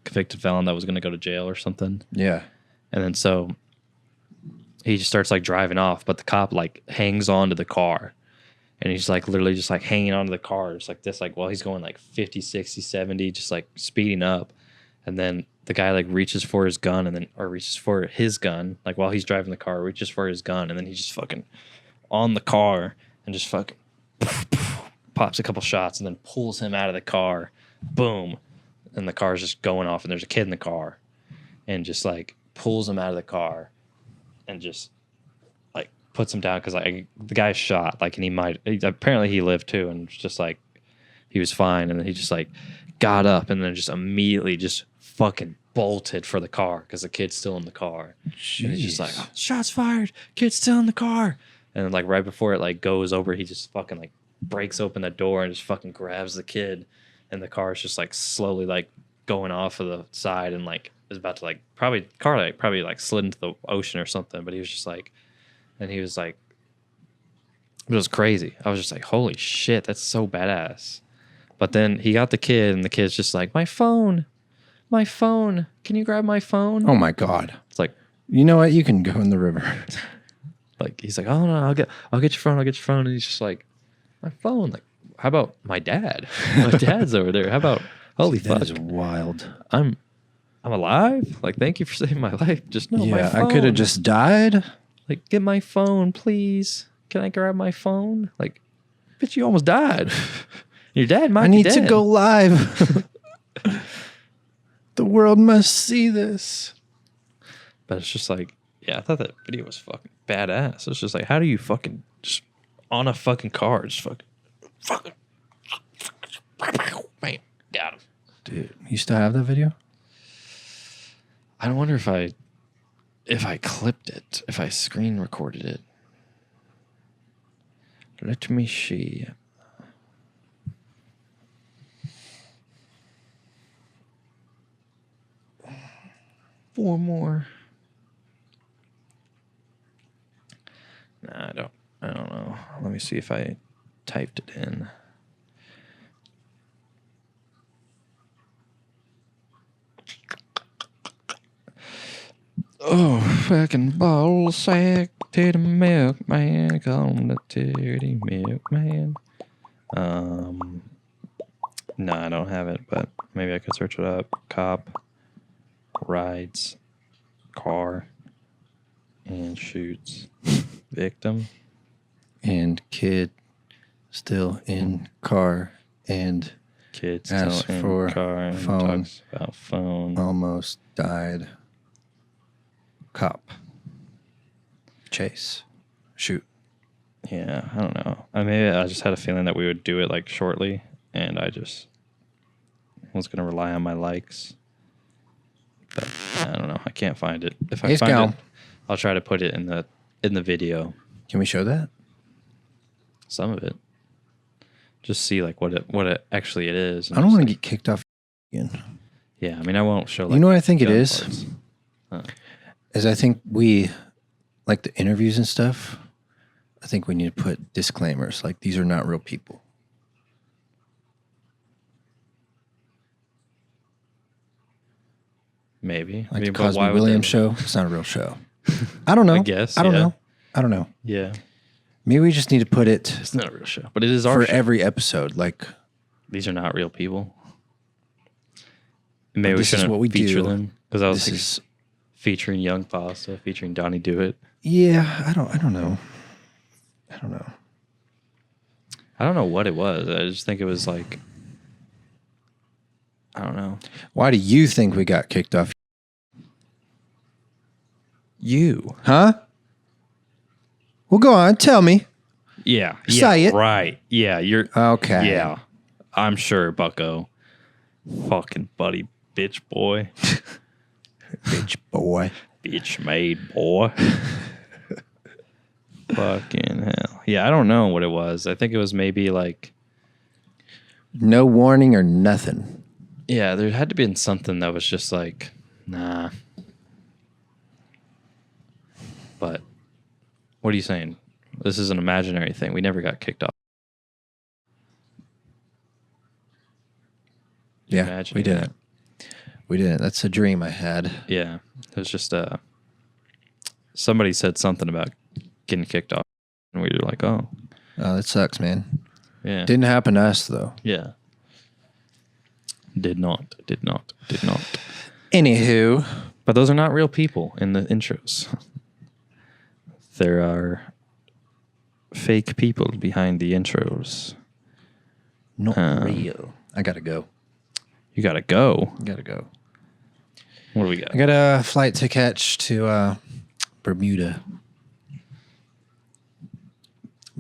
convicted felon that was going to go to jail or something. Yeah. And then so he just starts like driving off, but the cop like hangs on to the car, and he's like literally just like hanging onto the car just like this, like while he's going like 50, 60, 70, just like speeding up. And then the guy like reaches for his gun like while he's driving the car, reaches for his gun, and then he's just fucking on the car and just fucking pops a couple shots and then pulls him out of the car. Boom. And the car's just going off, and there's a kid in the car, and just like pulls him out of the car and just like puts him down because like the guy's shot, like, and apparently he lived too, and it's just like he was fine, and then he just like got up and then just immediately just fucking bolted for the car because the kid's still in the car. Jeez. And he's just like, oh, shots fired, kid's still in the car, and then like right before it like goes over, he just fucking like breaks open the door and just fucking grabs the kid, and the car is just like slowly like going off of the side and like is about to like probably slid into the ocean or something. But he was just like, and he was like, it was crazy. I was just like, holy shit, that's so badass. But then he got the kid, and the kid's just like, my phone, can you grab my phone? Oh my God. It's like, you know what? You can go in the river. like he's like, oh no, I'll get your phone, and he's just like, my phone, like, how about my dad? My dad's over there. How about holy That fuck, is wild. I'm alive. Like, thank you for saving my life. Just no, my Yeah, phone. I could have just died. like, get my phone, please. Can I grab my phone? Like, bitch, you almost died. Your dad might I be need to dead. go live. The world must see this. But it's just like, yeah, I thought that video was fucking badass. It's just like, how do you fucking just on a fucking car, just fucking bam, got him. Dude, you still have that video? I wonder if I clipped it, if I screen recorded it. Let me see. Four more. Nah, I don't know. Let me see if I typed it in. Oh, fucking ball sack to the milkman, call him the titty milkman. No, I don't have it, but maybe I could search it up. Cop rides car and shoots victim. And kid still in car and Kids Ask still in for car and phone. talks about phone. almost died. Cop. Chase. Shoot. Yeah, I don't know. Maybe I just had a feeling that we would do it like shortly, and I just was going to rely on my likes. But I don't know. I can't find it. If I find it, I'll try to put it in the video. Can we show that? Some of it. Just see like what it actually it is. I don't want to get kicked off again. Yeah, I mean I won't show. Like, you know what I think it is? parts. Is I think we like the interviews and stuff. I think we need to put disclaimers like these are not real people. Maybe. Like I mean, the but Cosby why would Williams they- show. It's not a real show. I don't know. I guess, I don't yeah. know. I don't know. Yeah, Maybe we just need to put it it's not a real show, but it is our for show. every episode. Like These are not real people. Maybe we this is shouldn't what we feature do. them because I was This is featuring Young Pasta, featuring Donnie Do It. yeah. I don't know. I don't know. I don't know what it was. I just think it was like I don't know. Why do you think we got kicked off? You. Huh? Well, go on. Tell me. Yeah. Say yeah, it. Right. Yeah. You're Okay. Yeah. I'm sure, Bucko. Fucking buddy bitch boy. Bitch boy. Bitch made boy. Fucking hell. Yeah, I don't know what it was. I think it was maybe like No warning or nothing. yeah, there had to be something that was just like, nah. But what are you saying? This is an imaginary thing. We never got kicked off. Yeah, Imagine we that. didn't. We didn't. That's a dream I had. Yeah. It was just somebody said something about getting kicked off. And we were like, oh. Oh, that sucks, man. Yeah. Didn't happen to us though. Yeah. Did not. Anywho, But those are not real people in the intros. There are fake people behind the intros. not real. I gotta go. You gotta go. Gotta go. What do we got? I got a flight to catch to Bermuda.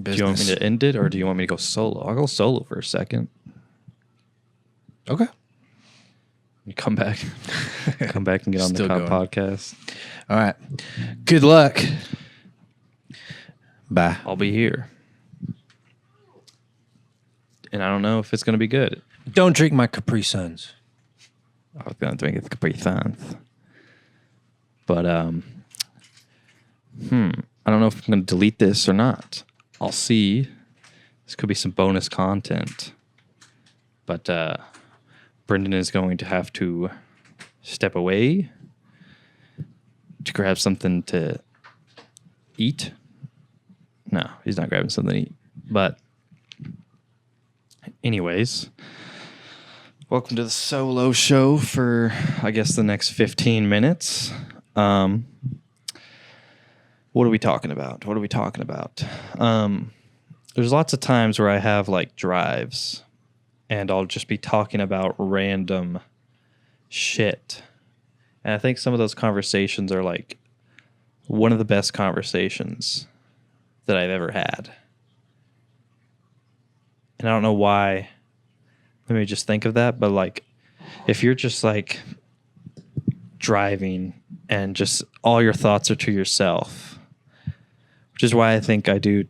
Do you want me to end it or do you want me to go solo? I'll go solo for a second. Okay. You come back. Come back and get on Still the going. podcast. All right. Good luck. Bye. I'll be here. And I don't know if it's going to be good. Don't drink my Capri Suns. I was going to drink it Capri Suns. But, I don't know if I'm going to delete this or not. I'll see. This could be some bonus content. But, Brendan is going to have to step away to grab something to eat. No, he's not grabbing something to eat. But anyways, welcome to the solo show for, I guess, the next 15 minutes. What are we talking about? There's lots of times where I have like drives and I'll just be talking about random shit. And I think some of those conversations are like one of the best conversations that I've ever had. And I don't know why. Let me just think of that. But like, if you're just like driving and just all your thoughts are to yourself, which is why I think I do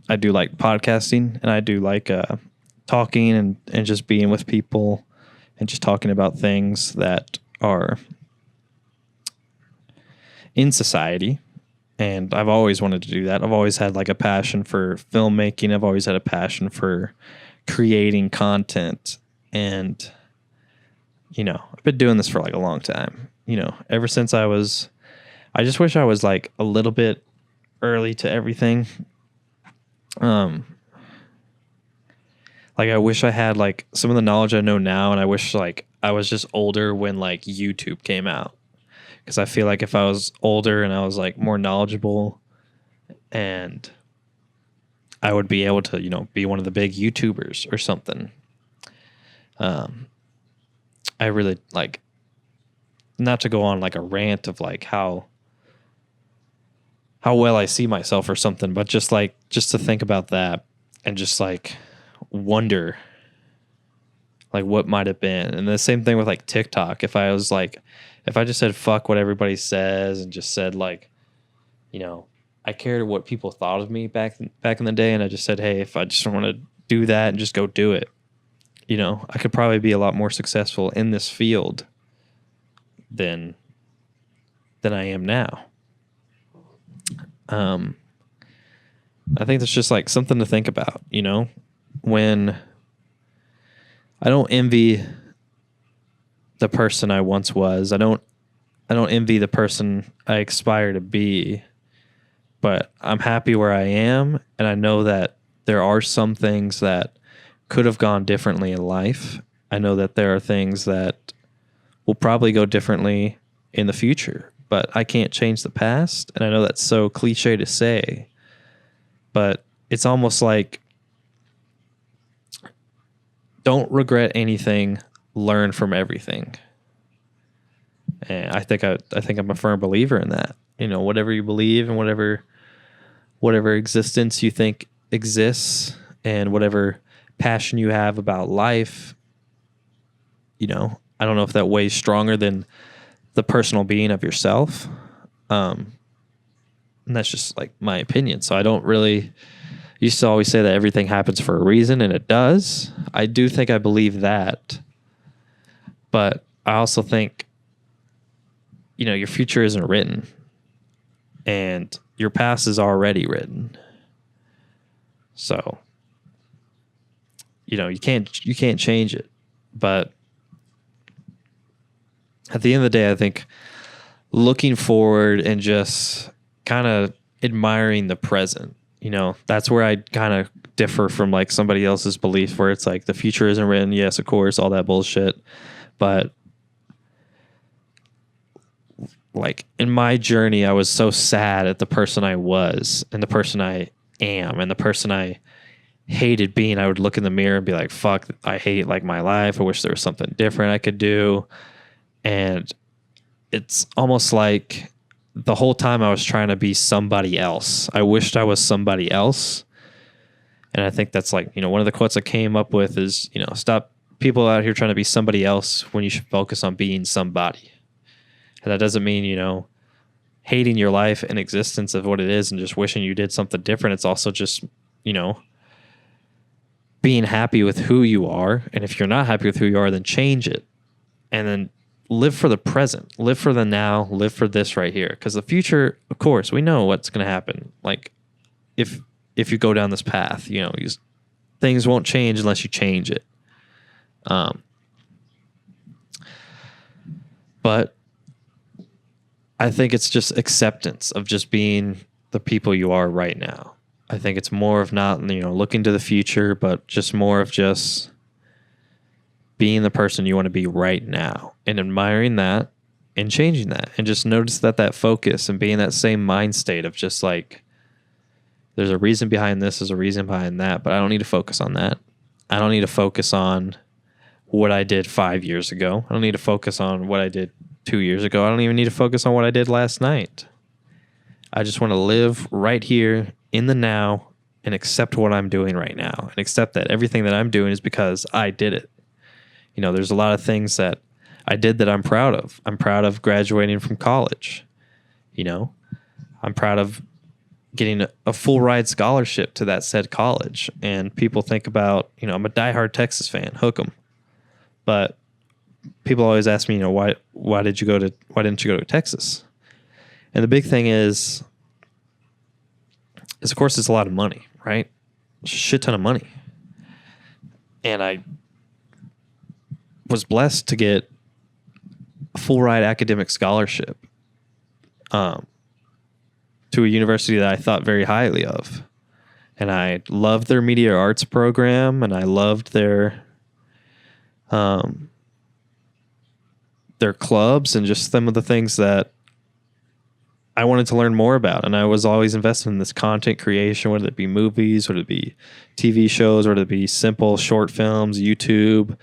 like podcasting and I do like talking and just being with people and just talking about things that are in society. And I've always wanted to do that. I've always had like a passion for filmmaking. I've always had a passion for creating content. And, you know, I've been doing this for like a long time. You know, ever since I just wish I was like a little bit early to everything. Like I wish I had like some of the knowledge I know now, and I wish like I was just older when like YouTube came out. Because I feel like if I was older and I was like more knowledgeable, and I would be able to, you know, be one of the big YouTubers or something. I really like, not to go on like a rant of like how well I see myself or something, but just to think about that and just like wonder like what might have been. And the same thing with like TikTok. If I just said fuck what everybody says and just said like, I cared what people thought of me back in the day, and I just said, hey, if I just want to do that and just go do it, I could probably be a lot more successful in this field than I am now. I think that's just like something to think about, when I don't envy the person I once was. I don't envy the person I aspire to be, but I'm happy where I am. And I know that there are some things that could have gone differently in life. I know that there are things that will probably go differently in the future, but I can't change the past. And I know that's so cliche to say, but it's almost like, don't regret anything, learn from everything. And I think I'm a firm believer in that. Whatever you believe and whatever existence you think exists and whatever passion you have about life, I don't know if that weighs stronger than the personal being of yourself. And that's just like my opinion. So I don't really used to always say that everything happens for a reason, and it does. I do think I believe that. But I also think, your future isn't written, and your past is already written. So, you can't change it. But at the end of the day, I think looking forward and just kind of admiring the present, that's where I kind of differ from like somebody else's belief where it's like the future isn't written. Yes, of course, all that bullshit. But like in my journey, I was so sad at the person I was and the person I am and the person I hated being. I would look in the mirror and be like, fuck, I hate like my life. I wish there was something different I could do. And it's almost like the whole time I was trying to be somebody else. I wished I was somebody else. And I think that's like, one of the quotes I came up with is, stop people out here trying to be somebody else when you should focus on being somebody. And that doesn't mean, hating your life and existence of what it is and just wishing you did something different. It's also just, being happy with who you are. And if you're not happy with who you are, then change it. And then live for the present, live for the now, live for this right here. Because the future, of course, we know what's going to happen. Like if you go down this path, things won't change unless you change it. But I think it's just acceptance of just being the people you are right now. I think it's more of not, looking to the future, but just more of just being the person you want to be right now and admiring that and changing that. And just notice that focus and being that same mind state of just like, there's a reason behind this, there's a reason behind that, but I don't need to focus on that. I don't need to focus on what I did 5 years ago. I don't need to focus on what I did 2 years ago. I don't even need to focus on what I did last night. I just want to live right here in the now and accept what I'm doing right now and accept that everything that I'm doing is because I did it. There's a lot of things that I did that I'm proud of. I'm proud of graduating from college. I'm proud of getting a full ride scholarship to that said college. And people think about, I'm a diehard Texas fan, hook 'em. But people always ask me, why didn't you go to Texas? And the big thing is of course it's a lot of money, right? It's a shit ton of money. And I was blessed to get a full ride academic scholarship to a university that I thought very highly of. And I loved their media arts program, and I loved their clubs and just some of the things that I wanted to learn more about. And I was always invested in this content creation, whether it be movies, whether it be TV shows, whether it be simple short films, YouTube,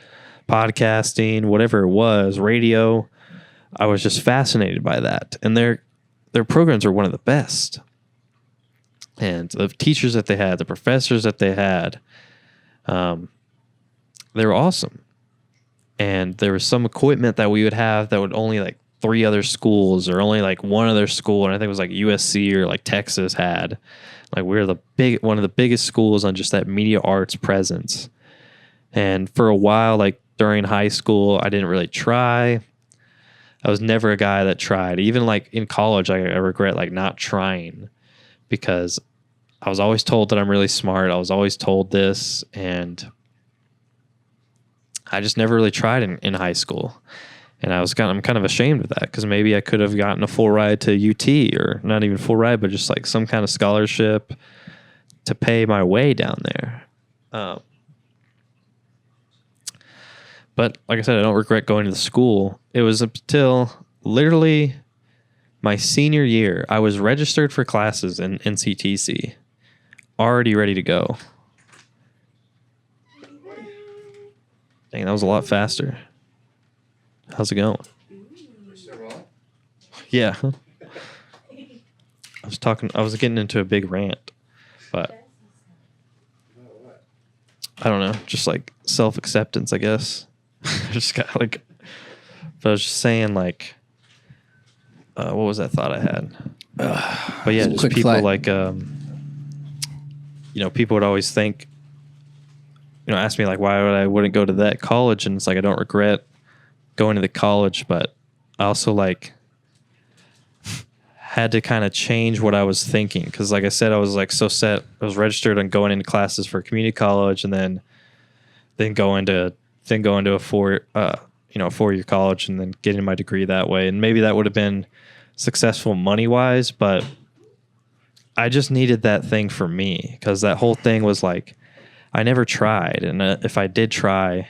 podcasting, whatever it was, radio. I was just fascinated by that. And their programs are one of the best. And the teachers that they had, the professors that they had, they were awesome. and there was some equipment that we would have that would only like 3 other schools or only like one other school, and I think it was like USC or like Texas had. Like we were one of the biggest schools on just that media arts presence. And for a while, like during high school, I didn't really try. I was never a guy that tried. Even like in college, I regret like not trying because I was always told that I'm really smart. I was always told this, and I just never really tried in high school. And I'm kind of ashamed of that because maybe I could have gotten a full ride to UT, or not even full ride, but just like some kind of scholarship to pay my way down there. But like I said, I don't regret going to the school. It was up till literally my senior year. I was registered for classes in NCTC, already ready to go. Dang, that was a lot faster. How's it going? Yeah. I was getting into a big rant, but I don't know, just like self-acceptance, I guess. Just got like, but I was just saying like, what was that thought I had? But yeah, just people like, people would always think, ask me like why I wouldn't go to that college, and it's like I don't regret going to the college, but I also like had to kind of change what I was thinking because, like I said, I was like so set. I was registered on going into classes for community college, and then go into a 4-year college, and then getting my degree that way. And maybe that would have been successful money wise, but I just needed that thing for me because that whole thing was like I never tried, and if I did try,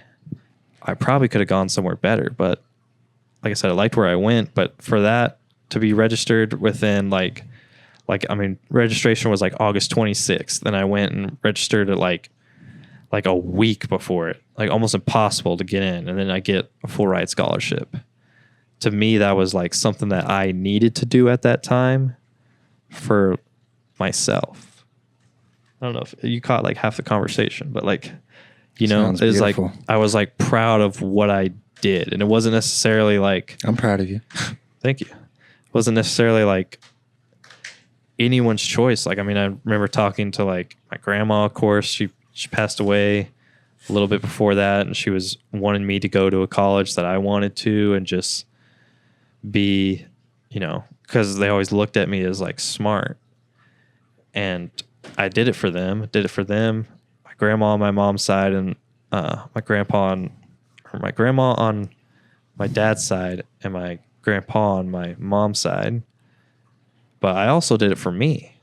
I probably could have gone somewhere better. But like I said, I liked where I went. But for that to be registered within registration was like August 26th. Then I went and registered at like a week before it, like almost impossible to get in. And then I get a full ride scholarship. To me, that was like something that I needed to do at that time for myself. I don't know if you caught like half the conversation, but like, Sounds it was beautiful. like I was like proud of what I did, and it wasn't necessarily like I'm proud of you. thank you. It wasn't necessarily like anyone's choice. Like I remember talking to like my grandma. Of course, she passed away a little bit before that, and she was wanting me to go to a college that I wanted to, and just be, because they always looked at me as like smart, and I did it for them. My grandma on my mom's side, and my grandma on my dad's side, and my grandpa on my mom's side. But I also did it for me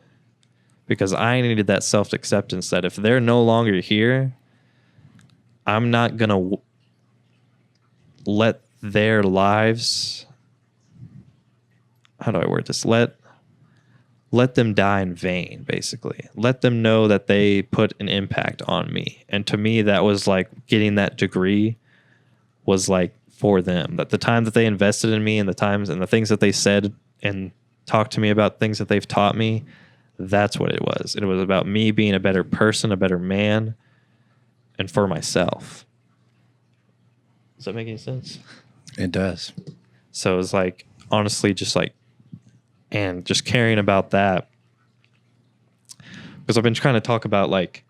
because I needed that self-acceptance that if they're no longer here, I'm not going to let their lives, how do I word this? Let them die in vain, basically. Let them know that they put an impact on me. And to me, that was like getting that degree was like for them. That the time that they invested in me and the times and the things that they said and talked to me about things that they've taught me, that's what it was. It was about me being a better person, a better man, and for myself. Does that make any sense? It does. So it was like, honestly, just like, and just caring about that, because I've been trying to talk about like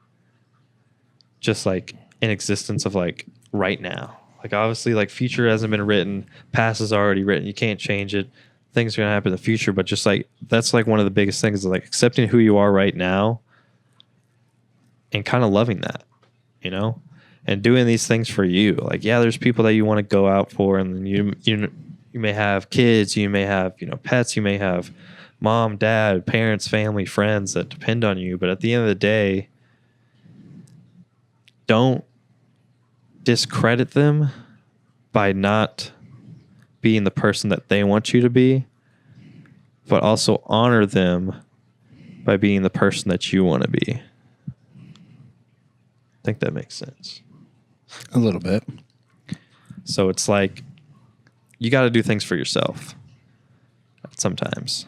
just like in existence of like right now. Like obviously like future hasn't been written, past is already written, you can't change it, things are gonna happen in the future, but just like that's like one of the biggest things is like accepting who you are right now and kind of loving that, and doing these things for you. Like yeah, there's people that you want to go out for, and then you may have kids, you may have, pets, you may have mom, dad, parents, family, friends that depend on you. But at the end of the day, don't discredit them by not being the person that they want you to be, but also honor them by being the person that you want to be. I think that makes sense. A little bit. So it's like, you got to do things for yourself sometimes.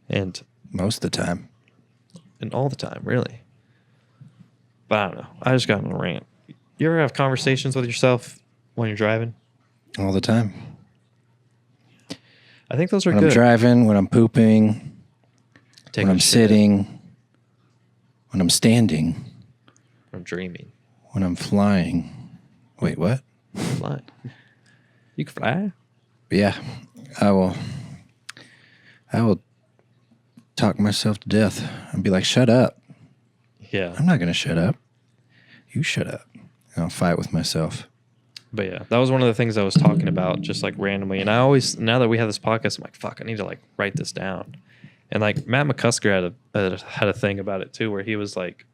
And most of the time. And all the time, really. But I don't know. I just got on a rant. You ever have conversations with yourself when you're driving? All the time. I think those are When good. I'm driving, when I'm pooping, Taking when I'm a shit, sitting, when I'm standing, I'm dreaming. when I'm flying. Wait, what? Fly. You can fly. Yeah, I will talk myself to death and be like, shut up. Yeah. I'm not going to shut up. You shut up. And I'll fight with myself. But yeah, that was one of the things I was talking about just like randomly. And I always, now that we have this podcast, I'm like, fuck, I need to like write this down. And like Matt McCusker had a thing about it too, where he was like,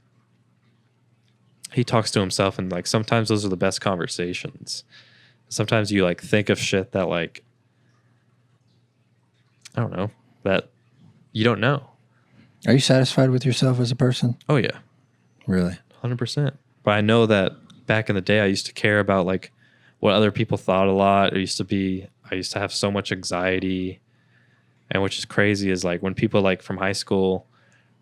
he talks to himself and like sometimes those are the best conversations. Sometimes you like think of shit that like, I don't know, that you don't know. Are you satisfied with yourself as a person? Oh yeah. Really? 100%. But I know that back in the day, I used to care about like what other people thought a lot. I used to have so much anxiety. And which is crazy is like when people like from high school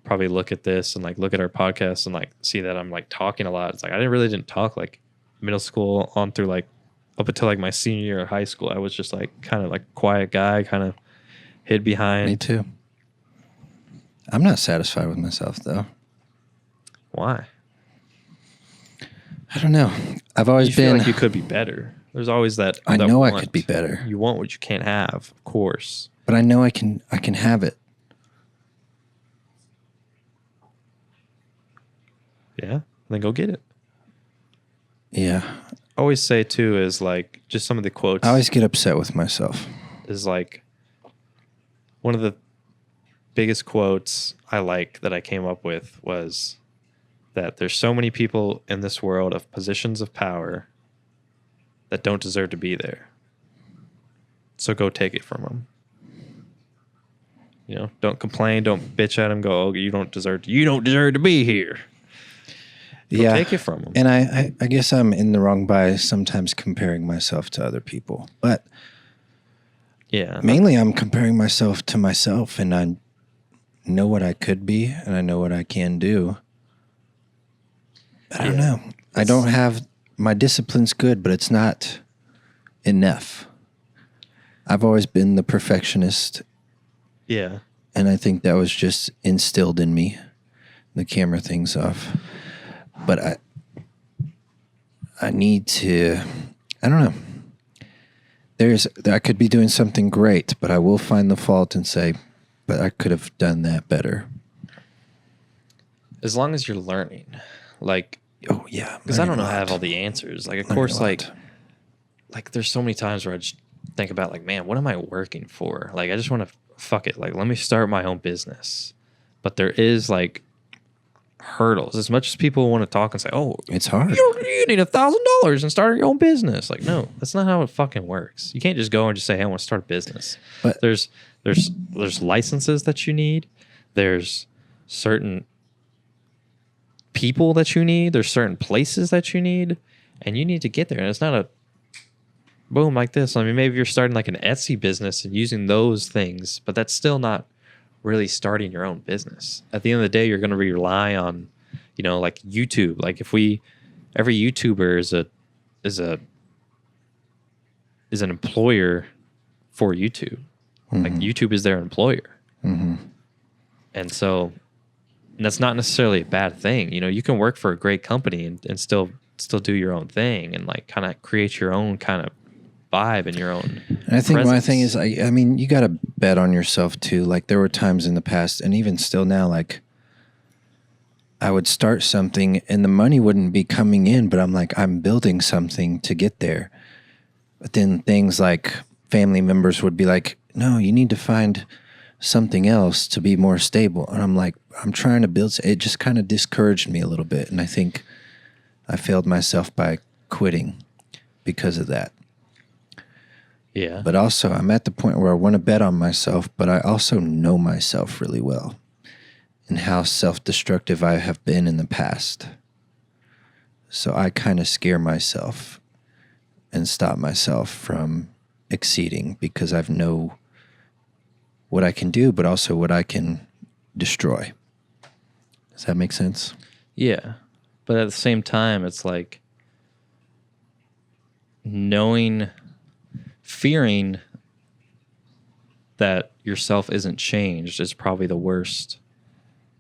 probably look at this and like look at our podcast and like see that I'm like talking a lot. It's like I didn't talk like middle school on through like up until like my senior year of high school. I was just like kind of like quiet guy, kind of hid behind. Me too. I'm not satisfied with myself though. Why? I don't know. I've always You feel been. like you could be better. There's always that. I that know I want. could be better, You want what you can't have, of course. but I know I can have it. Yeah, then go get it. Yeah. I always say too is like just some of the quotes I always get upset with myself. is like one of the biggest quotes I like that I came up with was that there's so many people in this world of positions of power that don't deserve to be there. So go take it from them. You know, don't complain, don't bitch at them. Go, oh, you don't deserve to be here. Go Yeah. take it from them. And I guess I'm in the wrong by sometimes comparing myself to other people. But Yeah, mainly I'm comparing myself to myself, and I know what I could be and I know what I can do. I don't know. I don't have, my discipline's good, but it's not enough. I've always been the perfectionist, yeah, and I think that was just instilled in me. The camera thing's off. But I need to, I don't know. I could be doing something great, but I will find the fault and say, but I could have done that better. as long as you're learning, like, Oh yeah, because I learning don't a know, have lot. all the answers. Like, of Learning course, a lot. like there's so many times where I just think about like, man, what am I working for? Like, I just want to fuck it. Like, let me start my own business. But there is like hurdles. As much as people want to talk and say, oh, It's hard. you need $1,000 and start your own business. Like, no, that's not how it fucking works. You can't just go and just say, hey, I want to start a business. But- there's licenses that you need. There's certain people that you need. There's certain places that you need, and you need to get there. And it's not a boom like this. I mean, maybe you're starting like an Etsy business and using those things, but that's still not really starting your own business. At the end of the day, you're going to rely on, you know, like YouTube. Like every YouTuber is an employer for YouTube. Like YouTube is their employer. And so that's not necessarily a bad thing. You know, you can work for a great company and still do your own thing and like kind of create your own kind of vibe and your own. And I think my presence. thing is, I mean, you got to bet on yourself too. Like there were times in the past, and even still now, like I would start something and the money wouldn't be coming in, but I'm like, I'm building something to get there. But then things like family members would be like, no, you need to find something else to be more stable. And I'm like, I'm trying to build. It just kind of discouraged me a little bit. And I think I failed myself by quitting because of that. Yeah. But also, I'm at the point where I want to bet on myself, but I also know myself really well and how self-destructive I have been in the past. So I kind of scare myself and stop myself from exceeding because I know what I can do, but also what I can destroy. Does that make sense? Yeah. But at the same time, it's like fearing that yourself isn't changed is probably the worst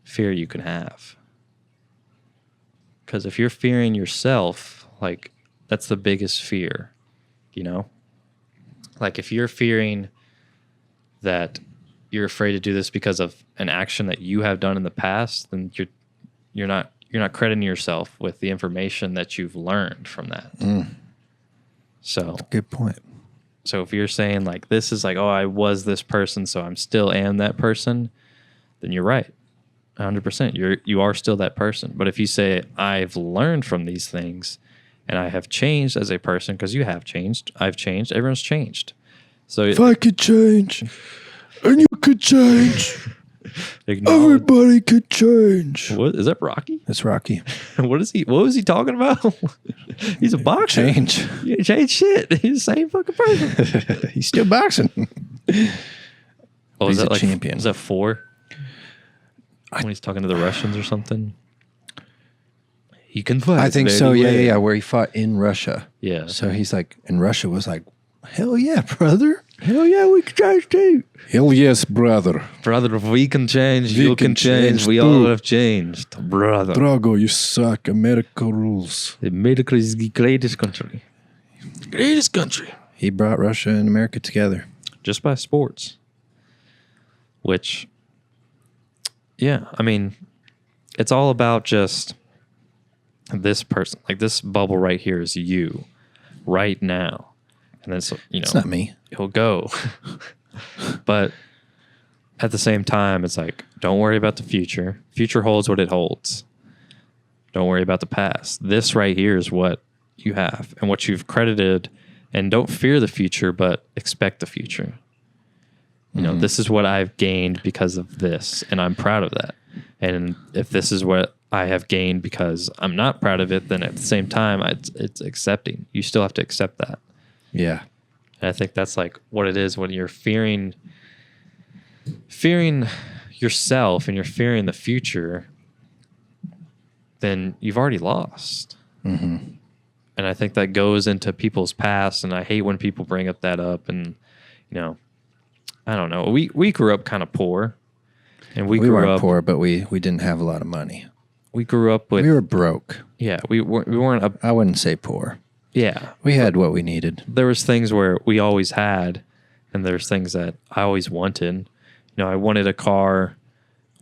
fear you can have. Because if you're fearing yourself, like, that's the biggest fear, you know? Like, if you're fearing that you're afraid to do this because of an action that you have done in the past, then you're not crediting yourself with the information that you've learned from that. So Good point. So if you're saying like this is like, oh, I was this person, so I'm still am that person, then you're right. 100%. You are still that person. But if you say I've learned from these things and I have changed as a person, because you have changed, I've changed, everyone's changed. So If I could change and you could change, everybody could change. What is that, Rocky? That's Rocky. What was he talking about? He's a boxer. Change. You ain't changed shit. He's the same fucking person. He's still boxing. Oh, He's is that a like champion. Is that 4? When he's talking to the Russians or something? He can fight. I think so. Yeah. Where he fought in Russia. Yeah. So he's like, and Russia was like, hell yeah, brother. Hell yeah, we can change too. Hell yes, brother. Brother, if we can change, We you can can change. change We too. all have changed. Brother. Drago, you suck. America rules. America is the greatest country. Greatest country. He brought Russia and America together. Just by sports. Which, yeah, I mean, it's all about just this person. Like this bubble right here is you right now. And then, so, you know, It's not me. He'll go. But at the same time, it's like, don't worry about the future. Future holds what it holds. Don't worry about the past. This right here is what you have and what you've credited. And don't fear the future, but expect the future. You know, this is what I've gained because of this, and I'm proud of that. And if this is what I have gained because I'm not proud of it, then at the same time, it's accepting. You still have to accept that. Yeah. And I think that's like what it is when you're fearing yourself and you're fearing the future, then you've already lost. Mm-hmm. And I think that goes into people's past, and I hate when people bring that up. And, you know, I don't know. We grew up kind of poor, and we grew weren't up poor, but we didn't have a lot of money. We grew up with. We were broke. Yeah, we weren't. I wouldn't say poor. Yeah, we had what we needed. There was things where we always had, and there's things that I always wanted. You know, I wanted a car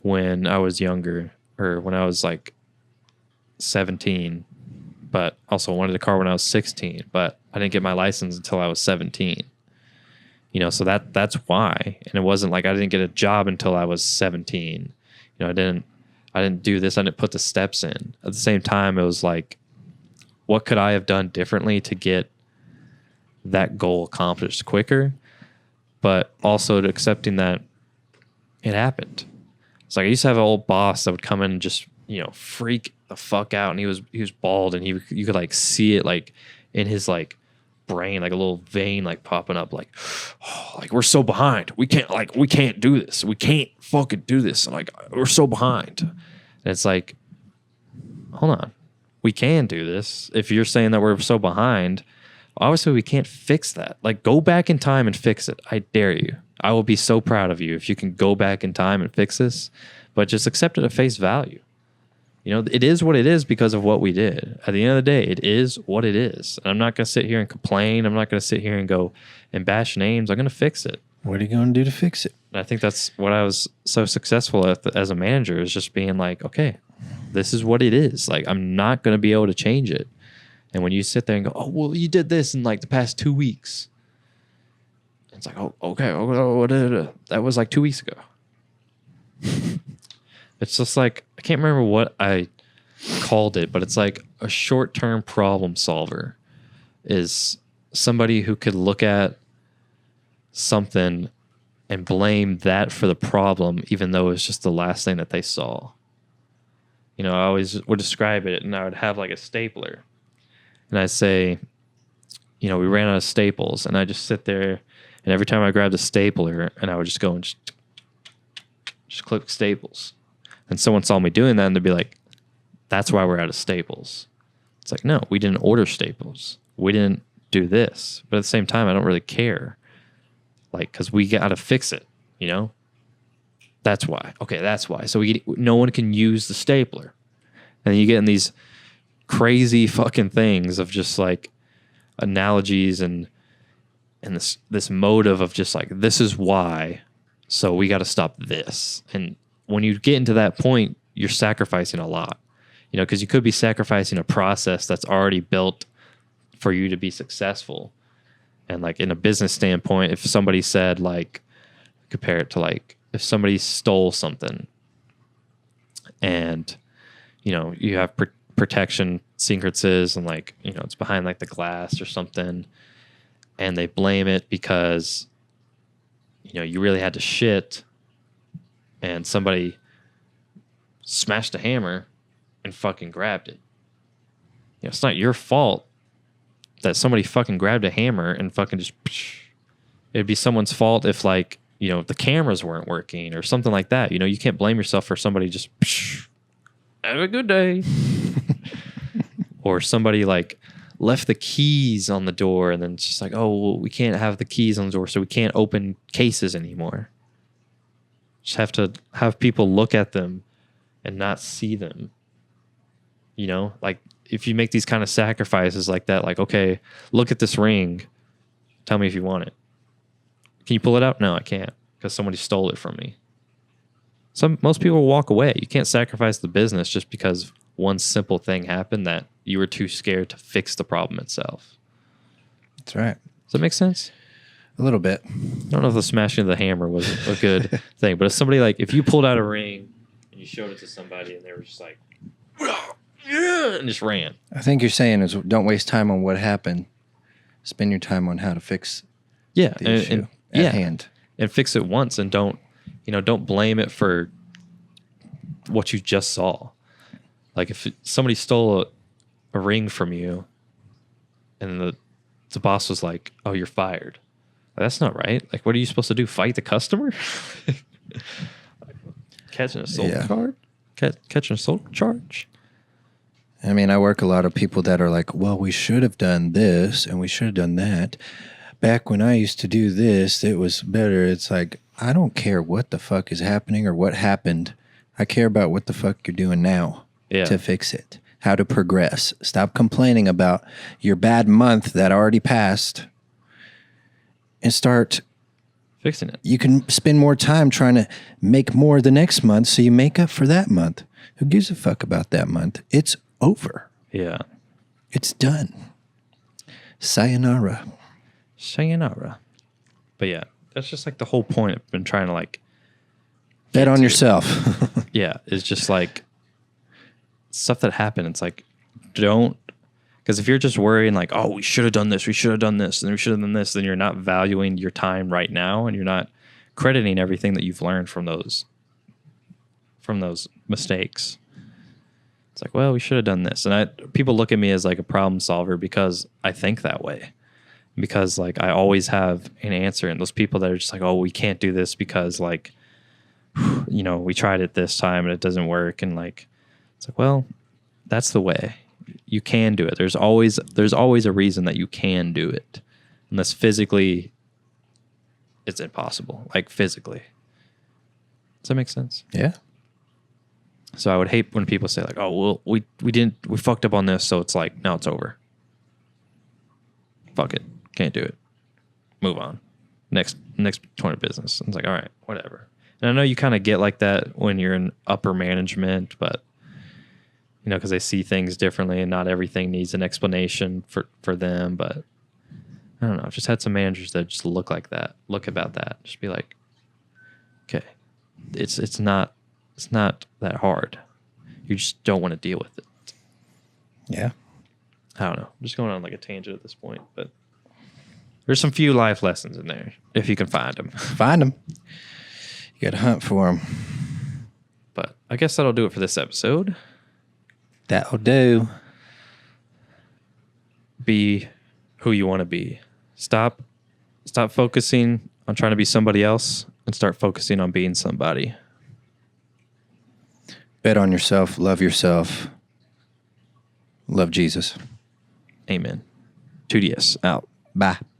when I was younger, or when I was like 17, but also wanted a car when I was 16. But I didn't get my license until I was 17. You know, so that's why. And it wasn't like I didn't get a job until I was 17. You know, I didn't do this. I didn't put the steps in. At the same time, it was like, what could I have done differently to get that goal accomplished quicker? But also to accepting that it happened. It's like I used to have an old boss that would come in and just, you know, freak the fuck out. And he was bald, and you could like see it like in his like brain, like a little vein like popping up, like, oh, like we're so behind. We can't do this. We can't fucking do this. Like we're so behind. And it's like, hold on. We can do this. If you're saying that we're so behind, obviously we can't fix that. Like, go back in time and fix it. I dare you. I will be so proud of you if you can go back in time and fix this, but just accept it at face value. You know, it is what it is because of what we did. At the end of the day, it is what it is. And I'm not going to sit here and complain. I'm not going to sit here and go and bash names. I'm going to fix it. What are you going to do to fix it? And I think that's what I was so successful at as a manager, is just being like, okay, this is what it is. Like, I'm not going to be able to change it. And when you sit there and go, oh, well, you did this in like the past 2 weeks. It's like, oh, okay. That was like 2 weeks ago. It's just like, I can't remember what I called it, but it's like a short-term problem solver is somebody who could look at something and blame that for the problem, even though it's just the last thing that they saw. You know, I always would describe it, and I would have like a stapler, and I'd say, you know, we ran out of staples, and I just sit there, and every time I grabbed a stapler, and I would just go and just click staples. And someone saw me doing that, and they'd be like, that's why we're out of staples. It's like, no, we didn't order staples. We didn't do this. But at the same time, I don't really care. Like, because we got to fix it, you know? That's why. Okay, that's why. So no one can use the stapler. And you get in these crazy fucking things of just like analogies and this motive of just like, this is why, so we got to stop this. And when you get into that point, you're sacrificing a lot, you know, because you could be sacrificing a process that's already built for you to be successful. And like in a business standpoint, if somebody said like, compare it to like, if somebody stole something and, you know, you have protection secrets and like, you know, it's behind like the glass or something, and they blame it because, you know, you really had to shit and somebody smashed a hammer and fucking grabbed it. You know, it's not your fault that somebody fucking grabbed a hammer and fucking just, it'd be someone's fault if like, you know, the cameras weren't working or something like that. You know, you can't blame yourself for somebody just, have a good day. Or somebody like left the keys on the door and then it's just like, oh, well, we can't have the keys on the door, so we can't open cases anymore. Just have to have people look at them and not see them. You know, like if you make these kind of sacrifices like that, like, okay, look at this ring. Tell me if you want it. Can you pull it out? No, I can't because somebody stole it from me. Most people will walk away. You can't sacrifice the business just because one simple thing happened that you were too scared to fix the problem itself. That's right. Does that make sense? A little bit. I don't know if the smashing of the hammer was a good thing, but if somebody like, if you pulled out a ring and you showed it to somebody and they were just like, yeah, and just ran. I think you're saying is don't waste time on what happened. Spend your time on how to fix the issue at hand. And fix it once and don't blame it for what you just saw. Like if somebody stole a ring from you and the boss was like, oh, you're fired. That's not right. Like, what are you supposed to do? Fight the customer? Catch an assault card? Catch an assault charge? I mean, I work a lot of people that are like, well, we should have done this and we should have done that. Back when I used to do this, it was better. It's like, I don't care what the fuck is happening or what happened. I care about what the fuck you're doing now to fix it, how to progress. Stop complaining about your bad month that already passed and start fixing it. You can spend more time trying to make more the next month so you make up for that month. Who gives a fuck about that month? It's over. Yeah. It's done. Sayonara. Sayonara. But yeah, that's just like the whole point I've been trying to like bet on yourself. Yeah, it's just like stuff that happened. It's like, don't, because if you're just worrying like, oh, we should have done this, and we should have done this, then you're not valuing your time right now, and you're not crediting everything that you've learned from those mistakes. It's like, well, we should have done this, and people look at me as like a problem solver because I think that way, because like I always have an answer, and those people that are just like, oh, we can't do this because like, you know, we tried it this time and it doesn't work, and like, it's like, well, that's the way. You can do it. There's always a reason that you can do it, unless physically it's impossible. Like physically, does that make sense? Yeah. So I would hate when people say like, "Oh, well, we fucked up on this," so it's like now it's over. Fuck it, can't do it. Move on. Next point of business. And it's like, all right, whatever. And I know you kind of get like that when you're in upper management, but you know, because they see things differently and not everything needs an explanation for them. But I don't know. I've just had some managers that just look about that. Just be like, okay, it's not that hard. You just don't want to deal with it. Yeah. I don't know. I'm just going on like a tangent at this point, but there's some few life lessons in there if you can find them. Find them. You got to hunt for them. But I guess that'll do it for this episode. That'll do. Be who you want to be. Stop focusing on trying to be somebody else and start focusing on being somebody. Bet on yourself. Love yourself. Love Jesus. Amen. 2DS out. Bye.